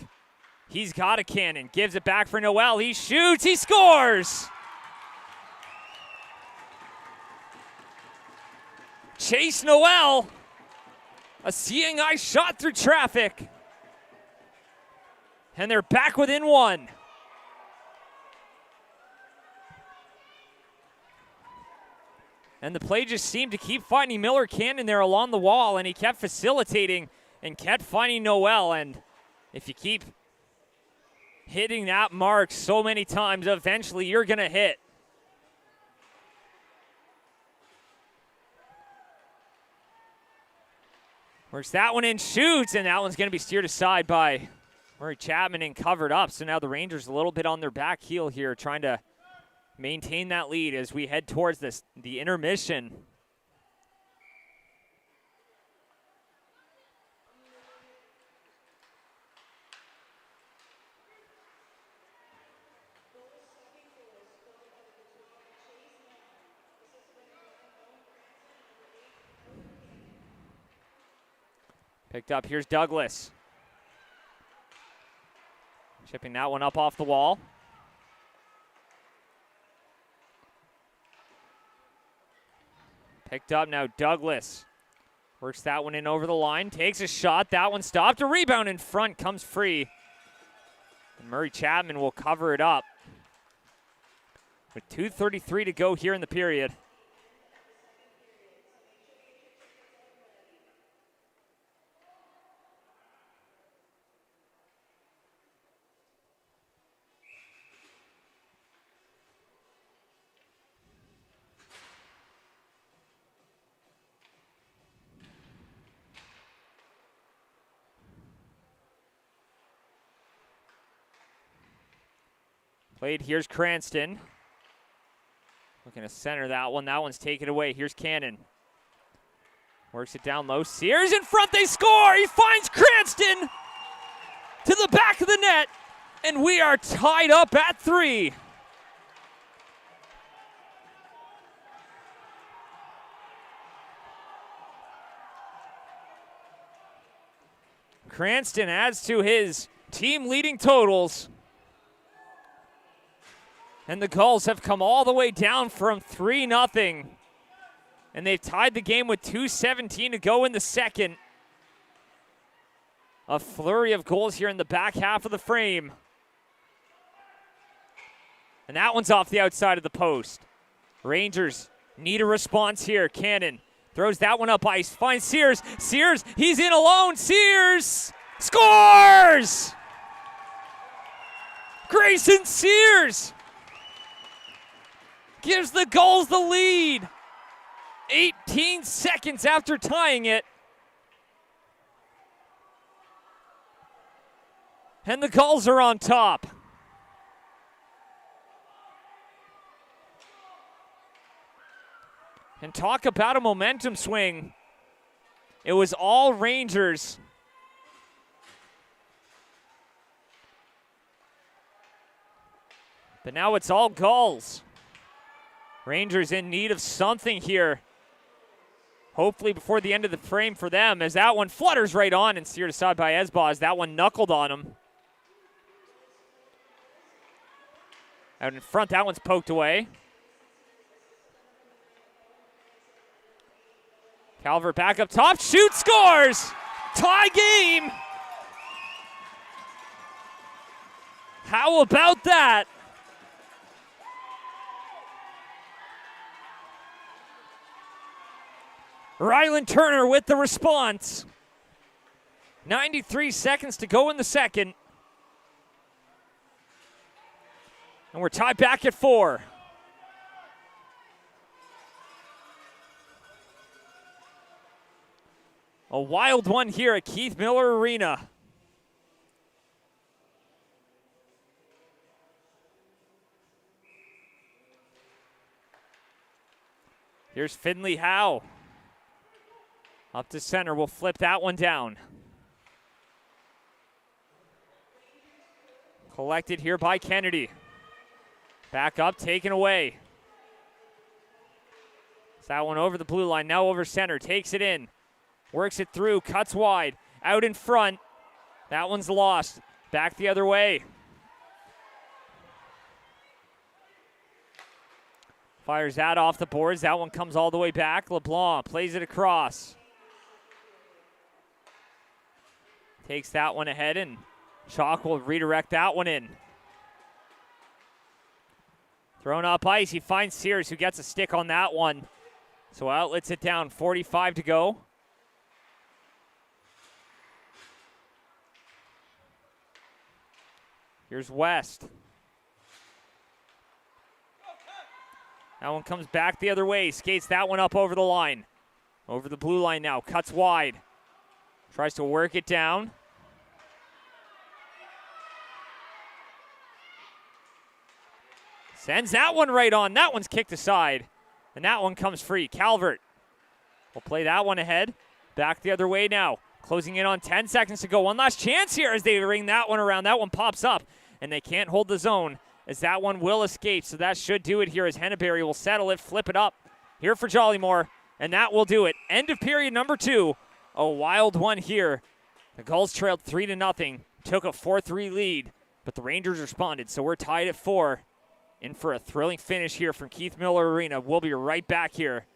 He's got a cannon. Gives it back for Noel. He shoots. He scores! Chase Noel. A seeing eye shot through traffic. And they're back within one. And the play just seemed to keep finding Miller Cannon there along the wall, and he kept facilitating and kept finding Noel. And if you keep hitting that mark so many times, eventually you're going to hit. Works that one in, shoots, and that one's going to be steered aside by Murray Chapman and covered up. So now the Rangers a little bit on their back heel here, trying to maintain that lead as we head towards the intermission. Picked up, here's Douglas. Chipping that one up off the wall. Picked up now, Douglas. Works that one in over the line, takes a shot, that one stopped. A rebound in front, comes free. And Murray Chapman will cover it up. With 2:33 to go here in the period. Played, here's Cranston. Looking to center that one. That one's taken away. Here's Cannon. Works it down low. Sears in front, they score! He finds Cranston to the back of the net, and we are tied up at 3. Cranston adds to his team leading totals. And the Gulls have come all the way down from 3-0. And they've tied the game with 2:17 to go in the second. A flurry of goals here in the back half of the frame. And that one's off the outside of the post. Rangers need a response here. Cannon throws that one up ice. Finds Sears. Sears, he's in alone. Sears scores! Grayson Sears gives the Gulls the lead. 18 seconds after tying it. And the Gulls are on top. And talk about a momentum swing. It was all Rangers. But now it's all Gulls. Rangers in need of something here. Hopefully before the end of the frame for them, as that one flutters right on and steered aside by Esbaz. That one knuckled on him. Out in front, that one's poked away. Calvert back up top, shoots, scores! Tie game! How about that? Rylan Turner with the response. 93 seconds to go in the second. And we're tied back at 4. A wild one here at Keith Miller Arena. Here's Finley Howe. Up to center, we'll flip that one down. Collected here by Kennedy. Back up, taken away. It's that one over the blue line, now over center, takes it in. Works it through, cuts wide, out in front. That one's lost. Back the other way. Fires that off the boards. That one comes all the way back. LeBlanc plays it across. Takes that one ahead, and Chalk will redirect that one in. Thrown up ice. He finds Sears, who gets a stick on that one. So outlets it down. 45 to go. Here's West. That one comes back the other way. Skates that one up over the line. Over the blue line now. Cuts wide. Tries to work it down. Sends that one right on. That one's kicked aside. And that one comes free. Calvert will play that one ahead. Back the other way now. Closing in on 10 seconds to go. One last chance here as they ring that one around. That one pops up. And they can't hold the zone as that one will escape. So that should do it here as Henneberry will settle it, flip it up here for Jollymore. And that will do it. End of period number 2. A wild one here. The Gulls trailed 3-0. Took a 4-3 lead. But the Rangers responded. So we're tied at 4. In for a thrilling finish here from Keith Miller Arena. We'll be right back here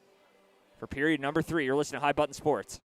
for period number 3. You're listening to High Button Sports.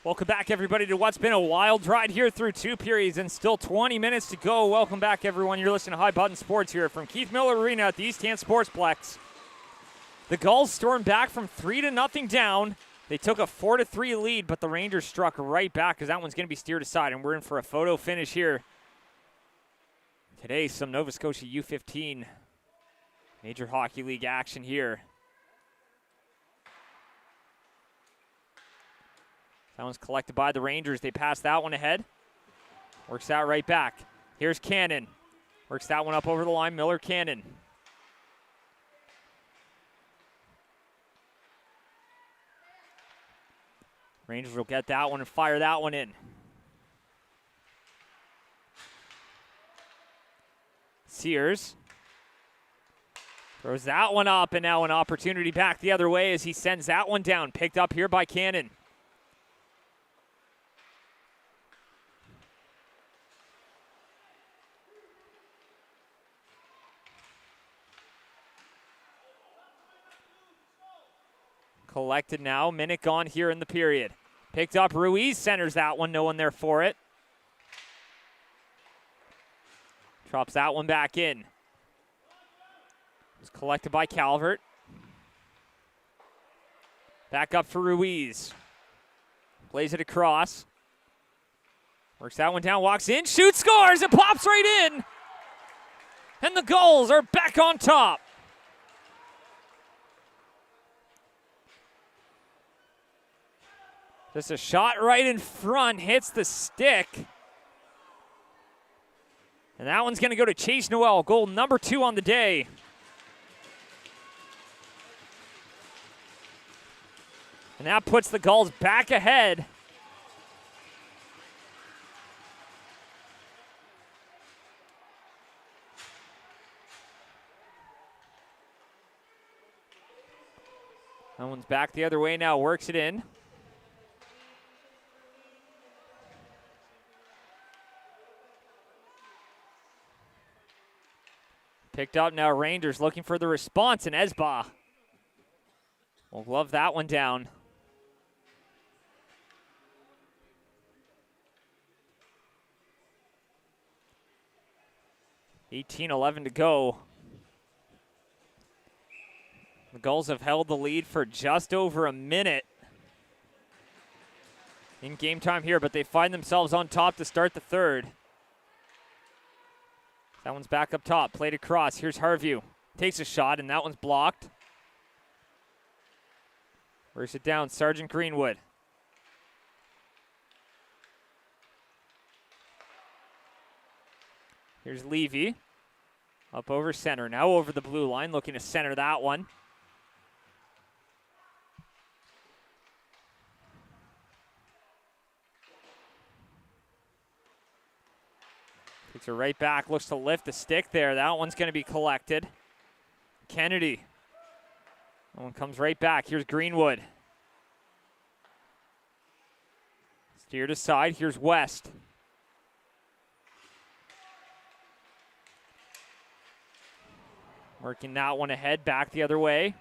Welcome back, everybody, to what's been a wild ride here through 2 periods and still 20 minutes to go. Welcome back, everyone. You're listening to High Button Sports here from Keith Miller Arena at the East Hand Sportsplex. The Gulls stormed back from 3-0 down. They took a 4-3 lead, but the Rangers struck right back because that one's going to be steered aside, and we're in for a photo finish here. Today, some Nova Scotia U15 Major Hockey League action here. That one's collected by the Rangers. They pass that one ahead. Works out right back. Here's Cannon. Works that one up over the line. Miller Cannon. Rangers will get that one and fire that one in. Sears throws that one up, and now an opportunity back the other way as he sends that one down. Picked up here by Cannon. Collected now, minute gone here in the period. Picked up, Ruiz centers that one, no one there for it. Drops that one back in. It's collected by Calvert. Back up for Ruiz. Plays it across. Works that one down, walks in, shoots, scores, it pops right in. And the Gulls are back on top. Just a shot right in front, hits the stick. And that one's going to go to Chase Noel, goal number 2 on the day. And that puts the Gulls back ahead. That one's back the other way now, works it in. Picked up now, Rangers looking for the response, and Esba will glove that one down. $18:11 to go. The Gulls have held the lead for just over a minute in game time here, but they find themselves on top to start the third. That one's back up top, played across. Here's Harvey. Takes a shot, and that one's blocked. Works it down, Sergeant Greenwood. Here's Levy. Up over center, now over the blue line, looking to center that one. Takes her right back, looks to lift the stick there. That one's going to be collected. Kennedy. That one comes right back. Here's Greenwood. Steered aside. Here's West. Working that one ahead, back the other way.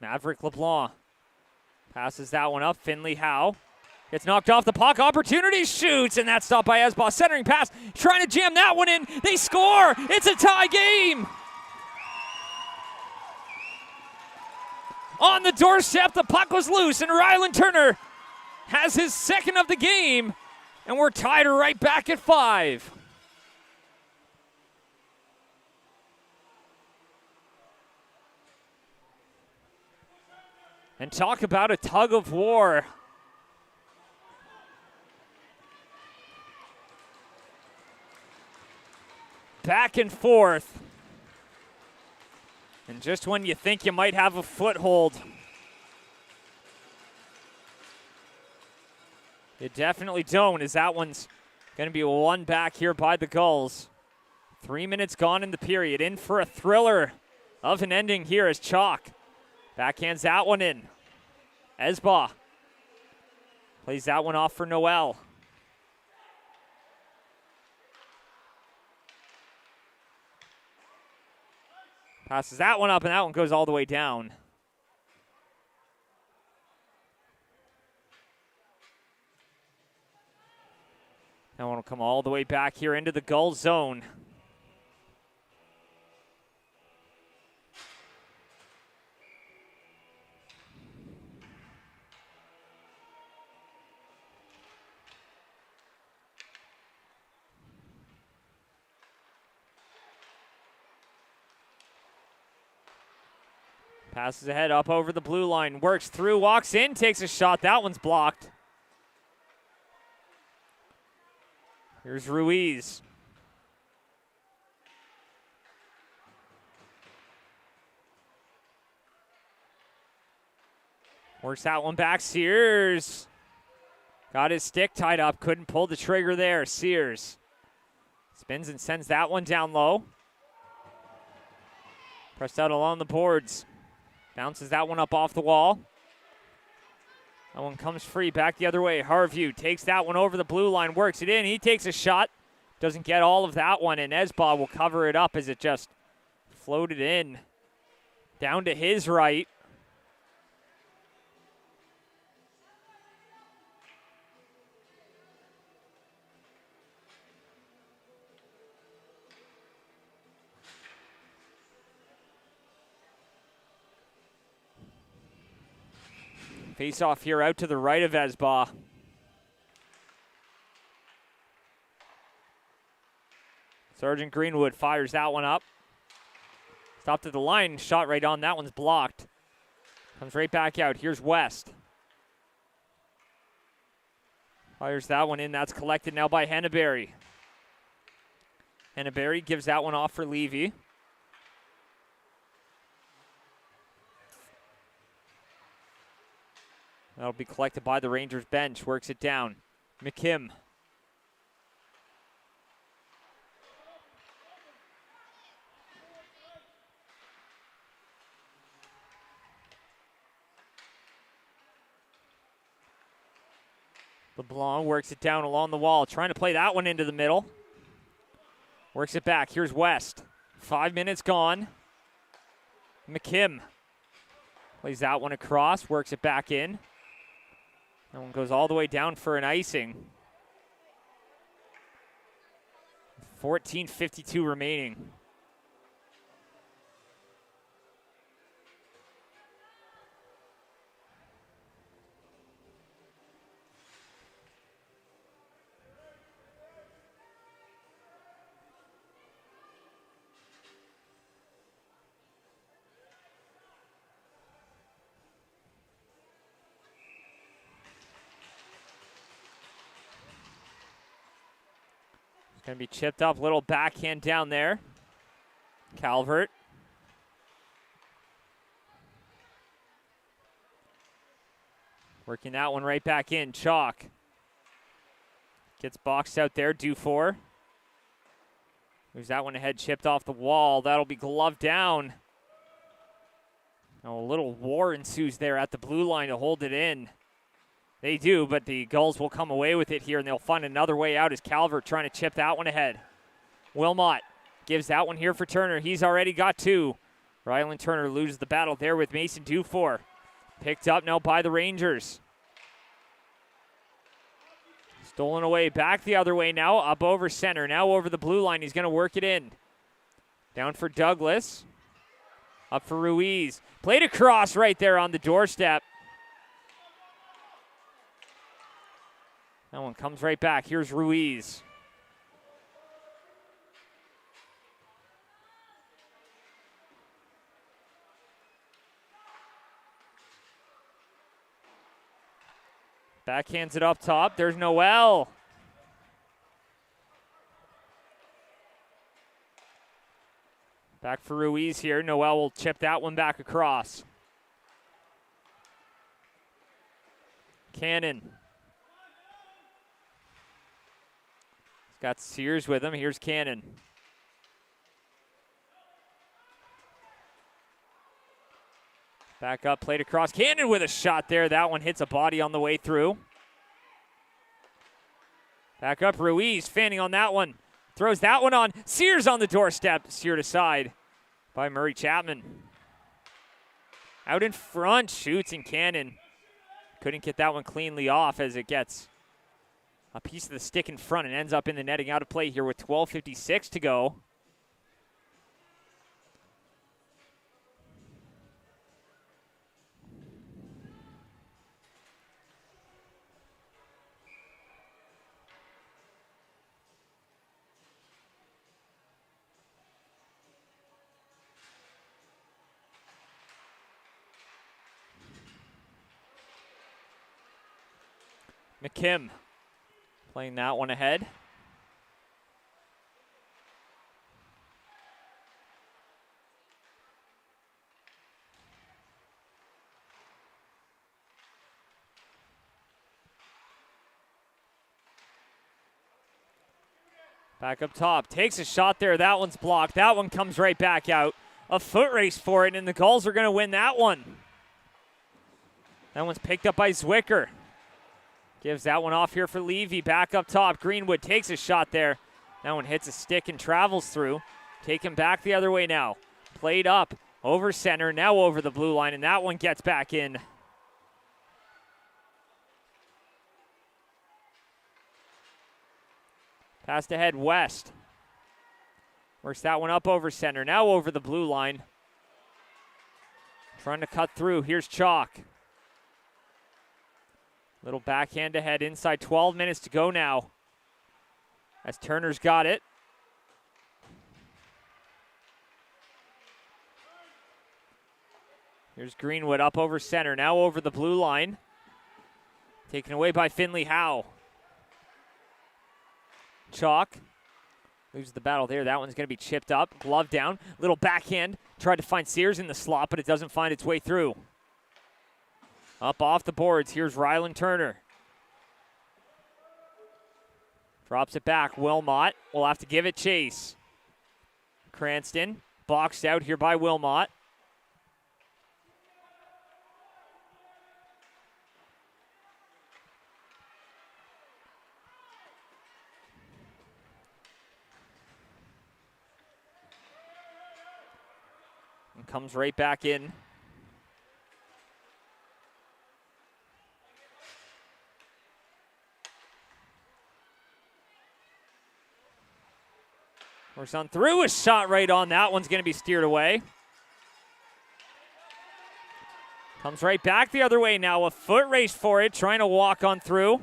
Maverick LeBlanc. Passes that one up. Finley Howe. Gets knocked off the puck. Opportunity, shoots, and that's stopped by Esba. Centering pass. Trying to jam that one in. They score. It's a tie game. On the doorstep, the puck was loose, and Rylan Turner has his second of the game, and we're tied right back at 5. And talk about a tug of war. Back and forth. And just when you think you might have a foothold, you definitely don't, as that one's going to be won back here by the Gulls. 3 minutes gone in the period. In for a thriller of an ending here as Chalk backhands that one in. Esba plays that one off for Noel. Passes that one up, and that one goes all the way down. That'll come all the way back here into the Gulls zone. Passes ahead up over the blue line, works through, walks in, takes a shot. That one's blocked. Here's Ruiz. Works that one back. Sears got his stick tied up, couldn't pull the trigger there. Sears spins and sends that one down low. Pressed out along the boards. Bounces that one up off the wall. That one comes free back the other way. Harvey takes that one over the blue line, works it in. He takes a shot. Doesn't get all of that one, and Esba will cover it up as it just floated in. Down to his right. Face off here out to the right of Esba. Sergeant Greenwood fires that one up. Stopped at the line, shot right on. That one's blocked. Comes right back out. Here's West. Fires that one in. That's collected now by Henneberry. Henneberry gives that one off for Levy. That'll be collected by the Rangers bench. Works it down. McKim. LeBlanc works it down along the wall. Trying to play that one into the middle. Works it back. Here's West. 5 minutes gone. McKim plays that one across. Works it back in. That one goes all the way down for an icing. 14:52 remaining. Going to be chipped up, little backhand down there. Calvert. Working that one right back in. Chalk. Gets boxed out there. Dufour. Moves that one ahead, chipped off the wall. That'll be gloved down. Oh, a little war ensues there at the blue line to hold it in. They do, but the Gulls will come away with it here, and they'll find another way out as Calvert trying to chip that one ahead. Wilmot gives that one here for Turner. He's already got two. Ryland Turner loses the battle there with Mason Dufour. Picked up now by the Rangers. Stolen away, back the other way now, up over center. Now over the blue line, he's going to work it in. Down for Douglas. Up for Ruiz. Played across right there on the doorstep. That one comes right back. Here's Ruiz. Backhands it up top. There's Noel. Back for Ruiz here. Noel will chip that one back across. Cannon. Got Sears with him. Here's Cannon. Back up, played across. Cannon with a shot there. That one hits a body on the way through. Back up, Ruiz fanning on that one. Throws that one on. Sears on the doorstep. Seared aside by Murray Chapman. Out in front, shoots, and Cannon couldn't get that one cleanly off as it gets a piece of the stick in front and ends up in the netting. Out of play here with 12:56 to go. McKim playing that one ahead. Back up top, takes a shot there. That one's blocked. That one comes right back out. A foot race for it, and the Gulls are going to win that one. That one's picked up by Zwicker. Gives that one off here for Levy. Back up top. Greenwood takes a shot there. That one hits a stick and travels through. Take him back the other way now. Played up over center. Now over the blue line, and that one gets back in. Pass ahead West. Works that one up over center. Now over the blue line. Trying to cut through. Here's Chalk. Little backhand ahead inside. 12 minutes to go now. As Turner's got it. Here's Greenwood up over center. Now over the blue line. Taken away by Finley Howe. Chalk loses the battle there. That one's going to be chipped up. Glove down. Little backhand. Tried to find Sears in the slot, but it doesn't find its way through. Up off the boards. Here's Ryland Turner. Drops it back. Wilmot will have to give it chase. Cranston boxed out here by Wilmot. And comes right back in. Works on through, a shot right on. That one's going to be steered away. Comes right back the other way now. A foot race for it, trying to walk on through.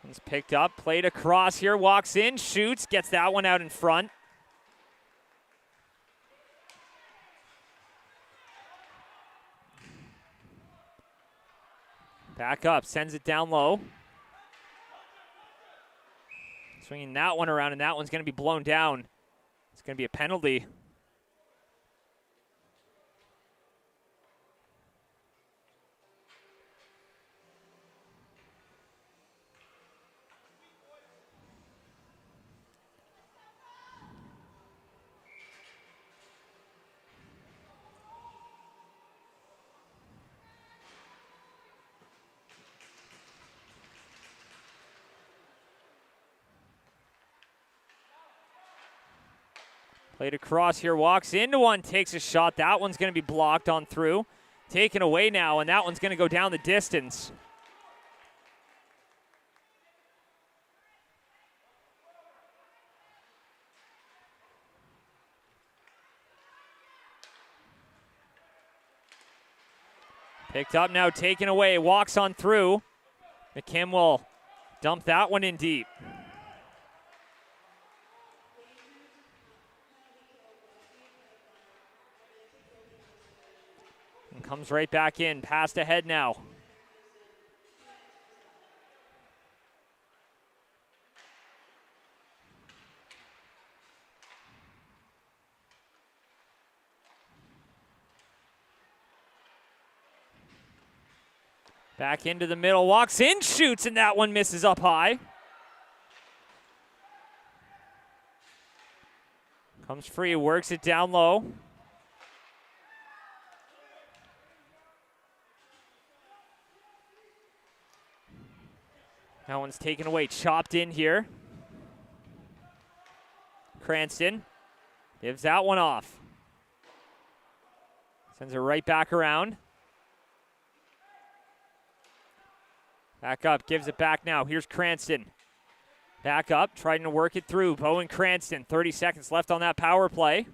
One's picked up, played across here, walks in, shoots, gets that one out in front. Back up, sends it down low. Swinging that one around, and that one's going to be blown down. It's going to be a penalty. Played across here, walks into one, takes a shot. That one's going to be blocked on through. Taken away now, and that one's going to go down the distance. Picked up now, taken away, walks on through. McKim will dump that one in deep. And comes right back in, passed ahead now. Back into the middle, walks in, shoots, and that one misses up high. Comes free, works it down low. That one's taken away, chopped in here. Cranston gives that one off. Sends it right back around. Back up, gives it back now. Here's Cranston. Back up, trying to work it through. Bowen Cranston, 30 seconds left on that power play.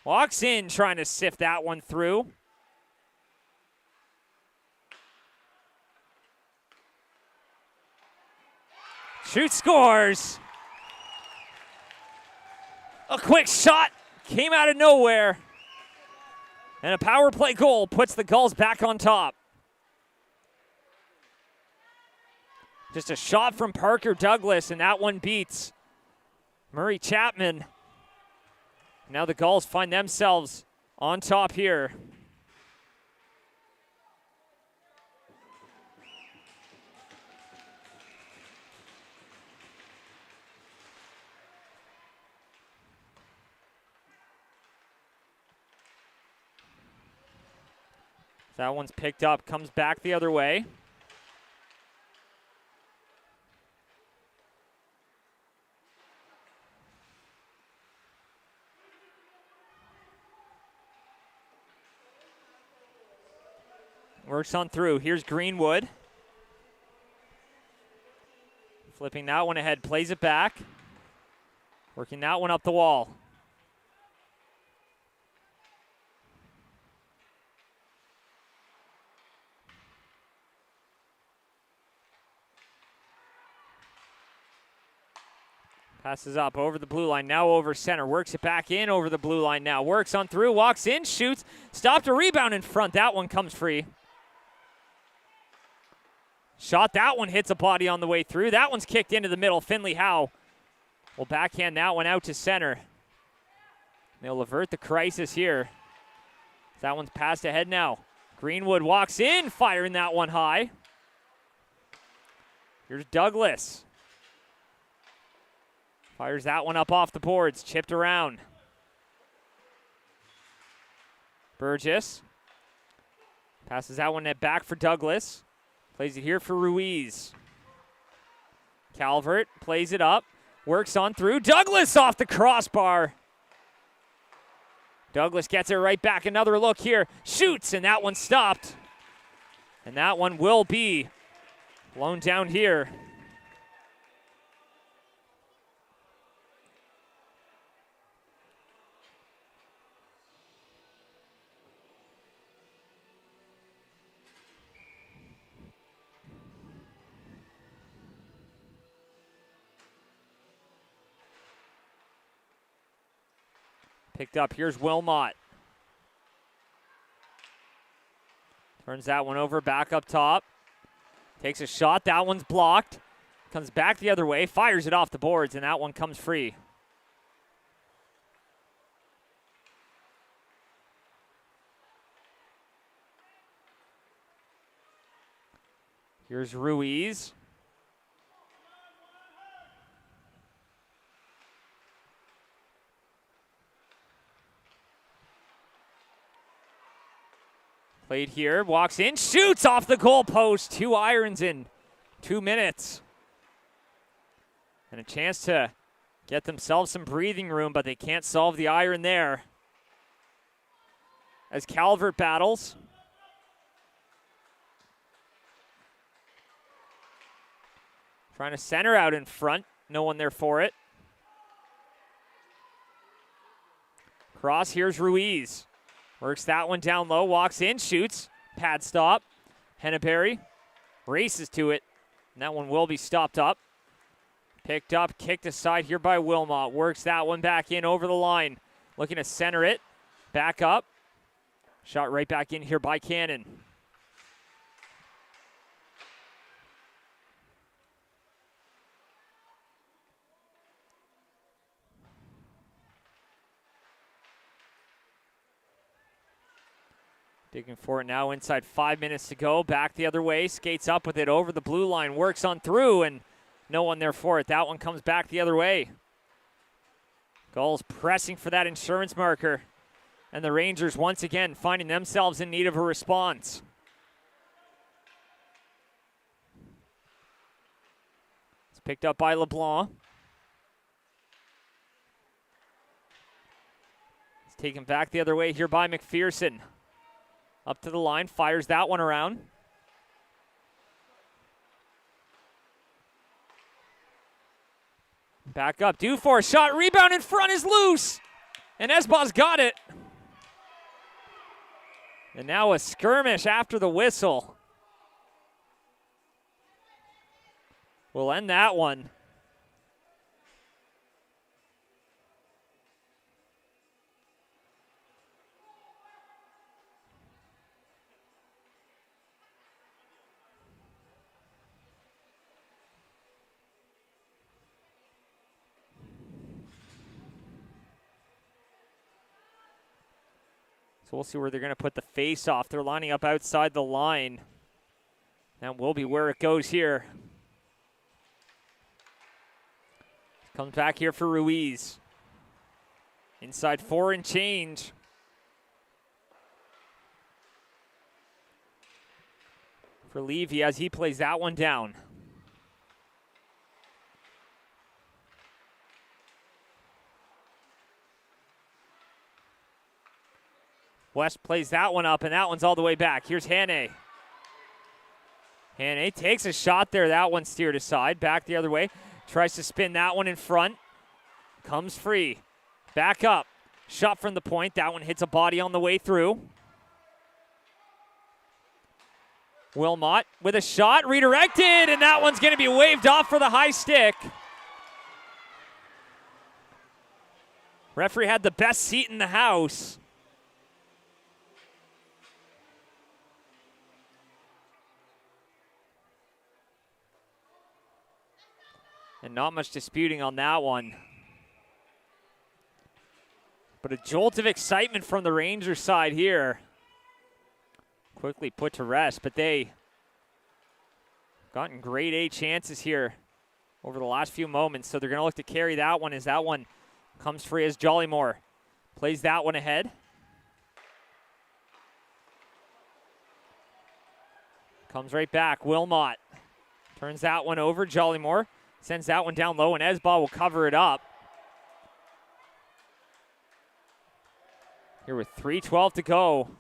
Walks in, trying to sift that one through. Shoot, scores. A quick shot came out of nowhere. And a power play goal puts the Gulls back on top. Just a shot from Parker Douglas, and that one beats Murray Chapman. Now the Gulls find themselves on top here. That one's picked up, comes back the other way. Works on through. Here's Greenwood. Flipping that one ahead, plays it back. Working that one up the wall. Passes up over the blue line, now over center. Works it back in over the blue line now. Works on through, walks in, shoots. Stopped a rebound in front. That one comes free. Shot, that one hits a body on the way through. That one's kicked into the middle. Finley Howe will backhand that one out to center. They'll avert the crisis here. That one's passed ahead now. Greenwood walks in, firing that one high. Here's Douglas. Fires that one up off the boards, chipped around. Burgess passes that one back for Douglas. Plays it here for Ruiz. Calvert plays it up, works on through. Douglas off the crossbar. Douglas gets it right back. Another look here. Shoots, and that one stopped. And that one will be blown down here. Picked up, here's Wilmot. Turns that one over, back up top. Takes a shot, that one's blocked. Comes back the other way, fires it off the boards, and that one comes free. Here's Ruiz. Played here, walks in, shoots off the goalpost. 2 irons in 2 minutes. And a chance to get themselves some breathing room, but they can't solve the iron there. As Calvert battles. Trying to center out in front. No one there for it. Cross, here's Ruiz. Works that one down low, walks in, shoots. Pad stop. Henneberry races to it. And that one will be stopped up. Picked up, kicked aside here by Wilmot. Works that one back in over the line. Looking to center it. Back up. Shot right back in here by Cannon. Digging for it now, inside 5 minutes to go. Back the other way, skates up with it over the blue line, works on through, and no one there for it. That one comes back the other way. Gulls pressing for that insurance marker. And the Rangers once again finding themselves in need of a response. picked up by LeBlanc. It's taken back the other way here by McPherson. Up to the line, fires that one around. Back up, Dufour, shot, rebound in front is loose. And Esbaugh's got it. And now a skirmish after the whistle. We'll end that one. So we'll see where they're going to put the face off. They're lining up outside the line. That will be where it goes here. Comes back here for Ruiz. Inside 4 and change. For Levy as he plays that one down. West plays that one up, and that one's all the way back. Here's Hannay. Hannay takes a shot there. That one steered aside. Back the other way. Tries to spin that one in front. Comes free. Back up. Shot from the point. That one hits a body on the way through. Wilmot with a shot. Redirected, and that one's going to be waved off for the high stick. Referee had the best seat in the house. And not much disputing on that one. But a jolt of excitement from the Rangers side here. Quickly put to rest, but they gotten grade A chances here over the last few moments. So they're going to look to carry that one as that one comes free as Jollymore plays that one ahead. Comes right back, Wilmot. Turns that one over, Jollymore. Sends that one down low, and Esbaugh will cover it up. Here with 3:12 to go.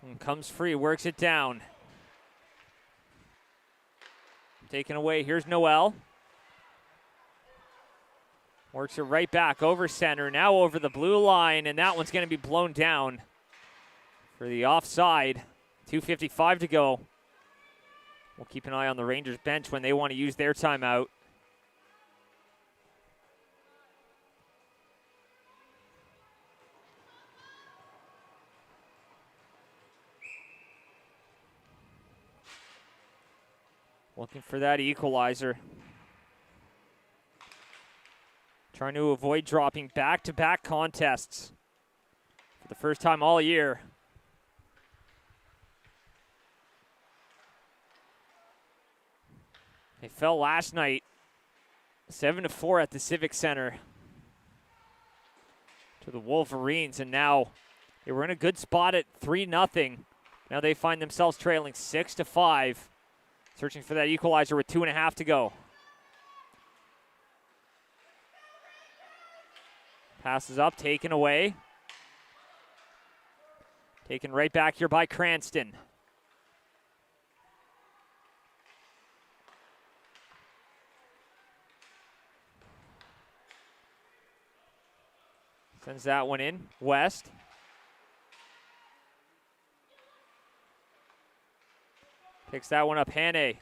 And comes free, works it down. Taken away, here's Noel. Works it right back over center, now over the blue line, and that one's going to be blown down for the offside. 2:55 to go. We'll keep an eye on the Rangers bench when they want to use their timeout. Looking for that equalizer. Trying to avoid dropping back-to-back contests for the first time all year. They fell last night 7-4 at the Civic Center to the Wolverines, and now they were in a good spot at 3-0. Now they find themselves trailing 6-5. Searching for that equalizer with 2.5 to go. Passes up, taken away. Taken right back here by Cranston. Sends that one in, West. Picks that one up, Hannay.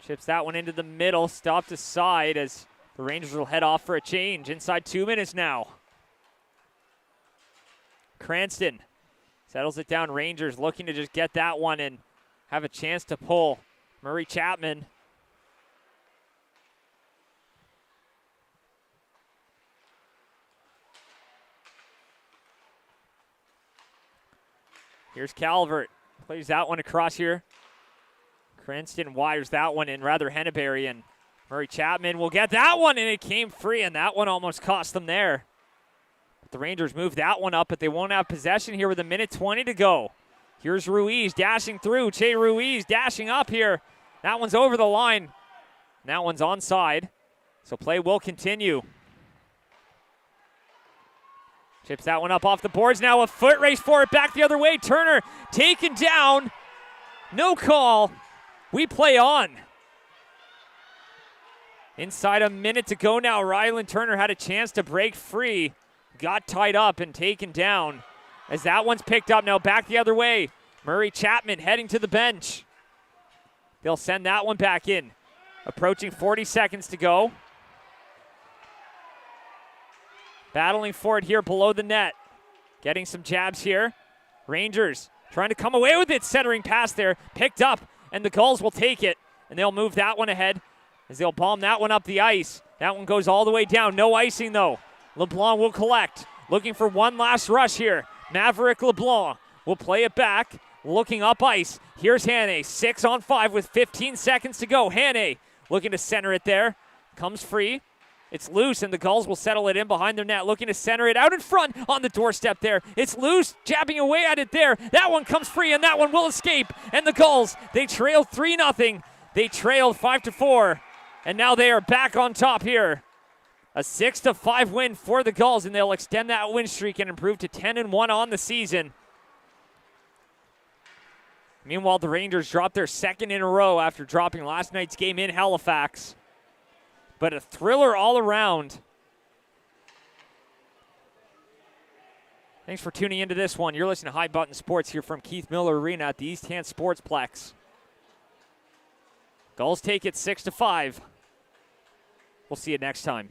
Chips that one into the middle, stopped aside as the Rangers will head off for a change. Inside 2 minutes now. Cranston settles it down. Rangers looking to just get that one and have a chance to pull. Murray Chapman. Here's Calvert. Plays that one across here. Cranston wires that one in, rather Henneberry, and Murray Chapman will get that one, and it came free, and that one almost cost them there. But the Rangers move that one up, but they won't have possession here with 1:20 to go. Here's Ruiz dashing through. Che Ruiz dashing up here. That one's over the line. That one's onside, so play will continue. Chips that one up off the boards. Now a foot race for it back the other way. Turner taken down. No call. We play on. Inside a minute to go now. Ryland Turner had a chance to break free. Got tied up and taken down. As that one's picked up now back the other way. Murray Chapman heading to the bench. They'll send that one back in. Approaching 40 seconds to go. Battling for it here below the net. Getting some jabs here. Rangers trying to come away with it. Centering pass there. Picked up, and the Gulls will take it. And they'll move that one ahead as they'll bomb that one up the ice. That one goes all the way down. No icing, though. LeBlanc will collect. Looking for one last rush here. Maverick LeBlanc will play it back. Looking up ice. Here's Hannay. 6-on-5 with 15 seconds to go. Hannay looking to center it there. Comes free. It's loose, and the Gulls will settle it in behind their net, looking to center it out in front on the doorstep there. It's loose, jabbing away at it there. That one comes free, and that one will escape. And the Gulls, they trail 3-0. They trailed 5-4, and now they are back on top here. A 6-5 win for the Gulls, and they'll extend that win streak and improve to 10-1 on the season. Meanwhile, the Rangers dropped their second in a row after dropping last night's game in Halifax. But a thriller all around. Thanks for tuning into this one. You're listening to High Button Sports here from Keith Miller Arena at the East Hand Sportsplex. Gulls take it 6-5. We'll see you next time.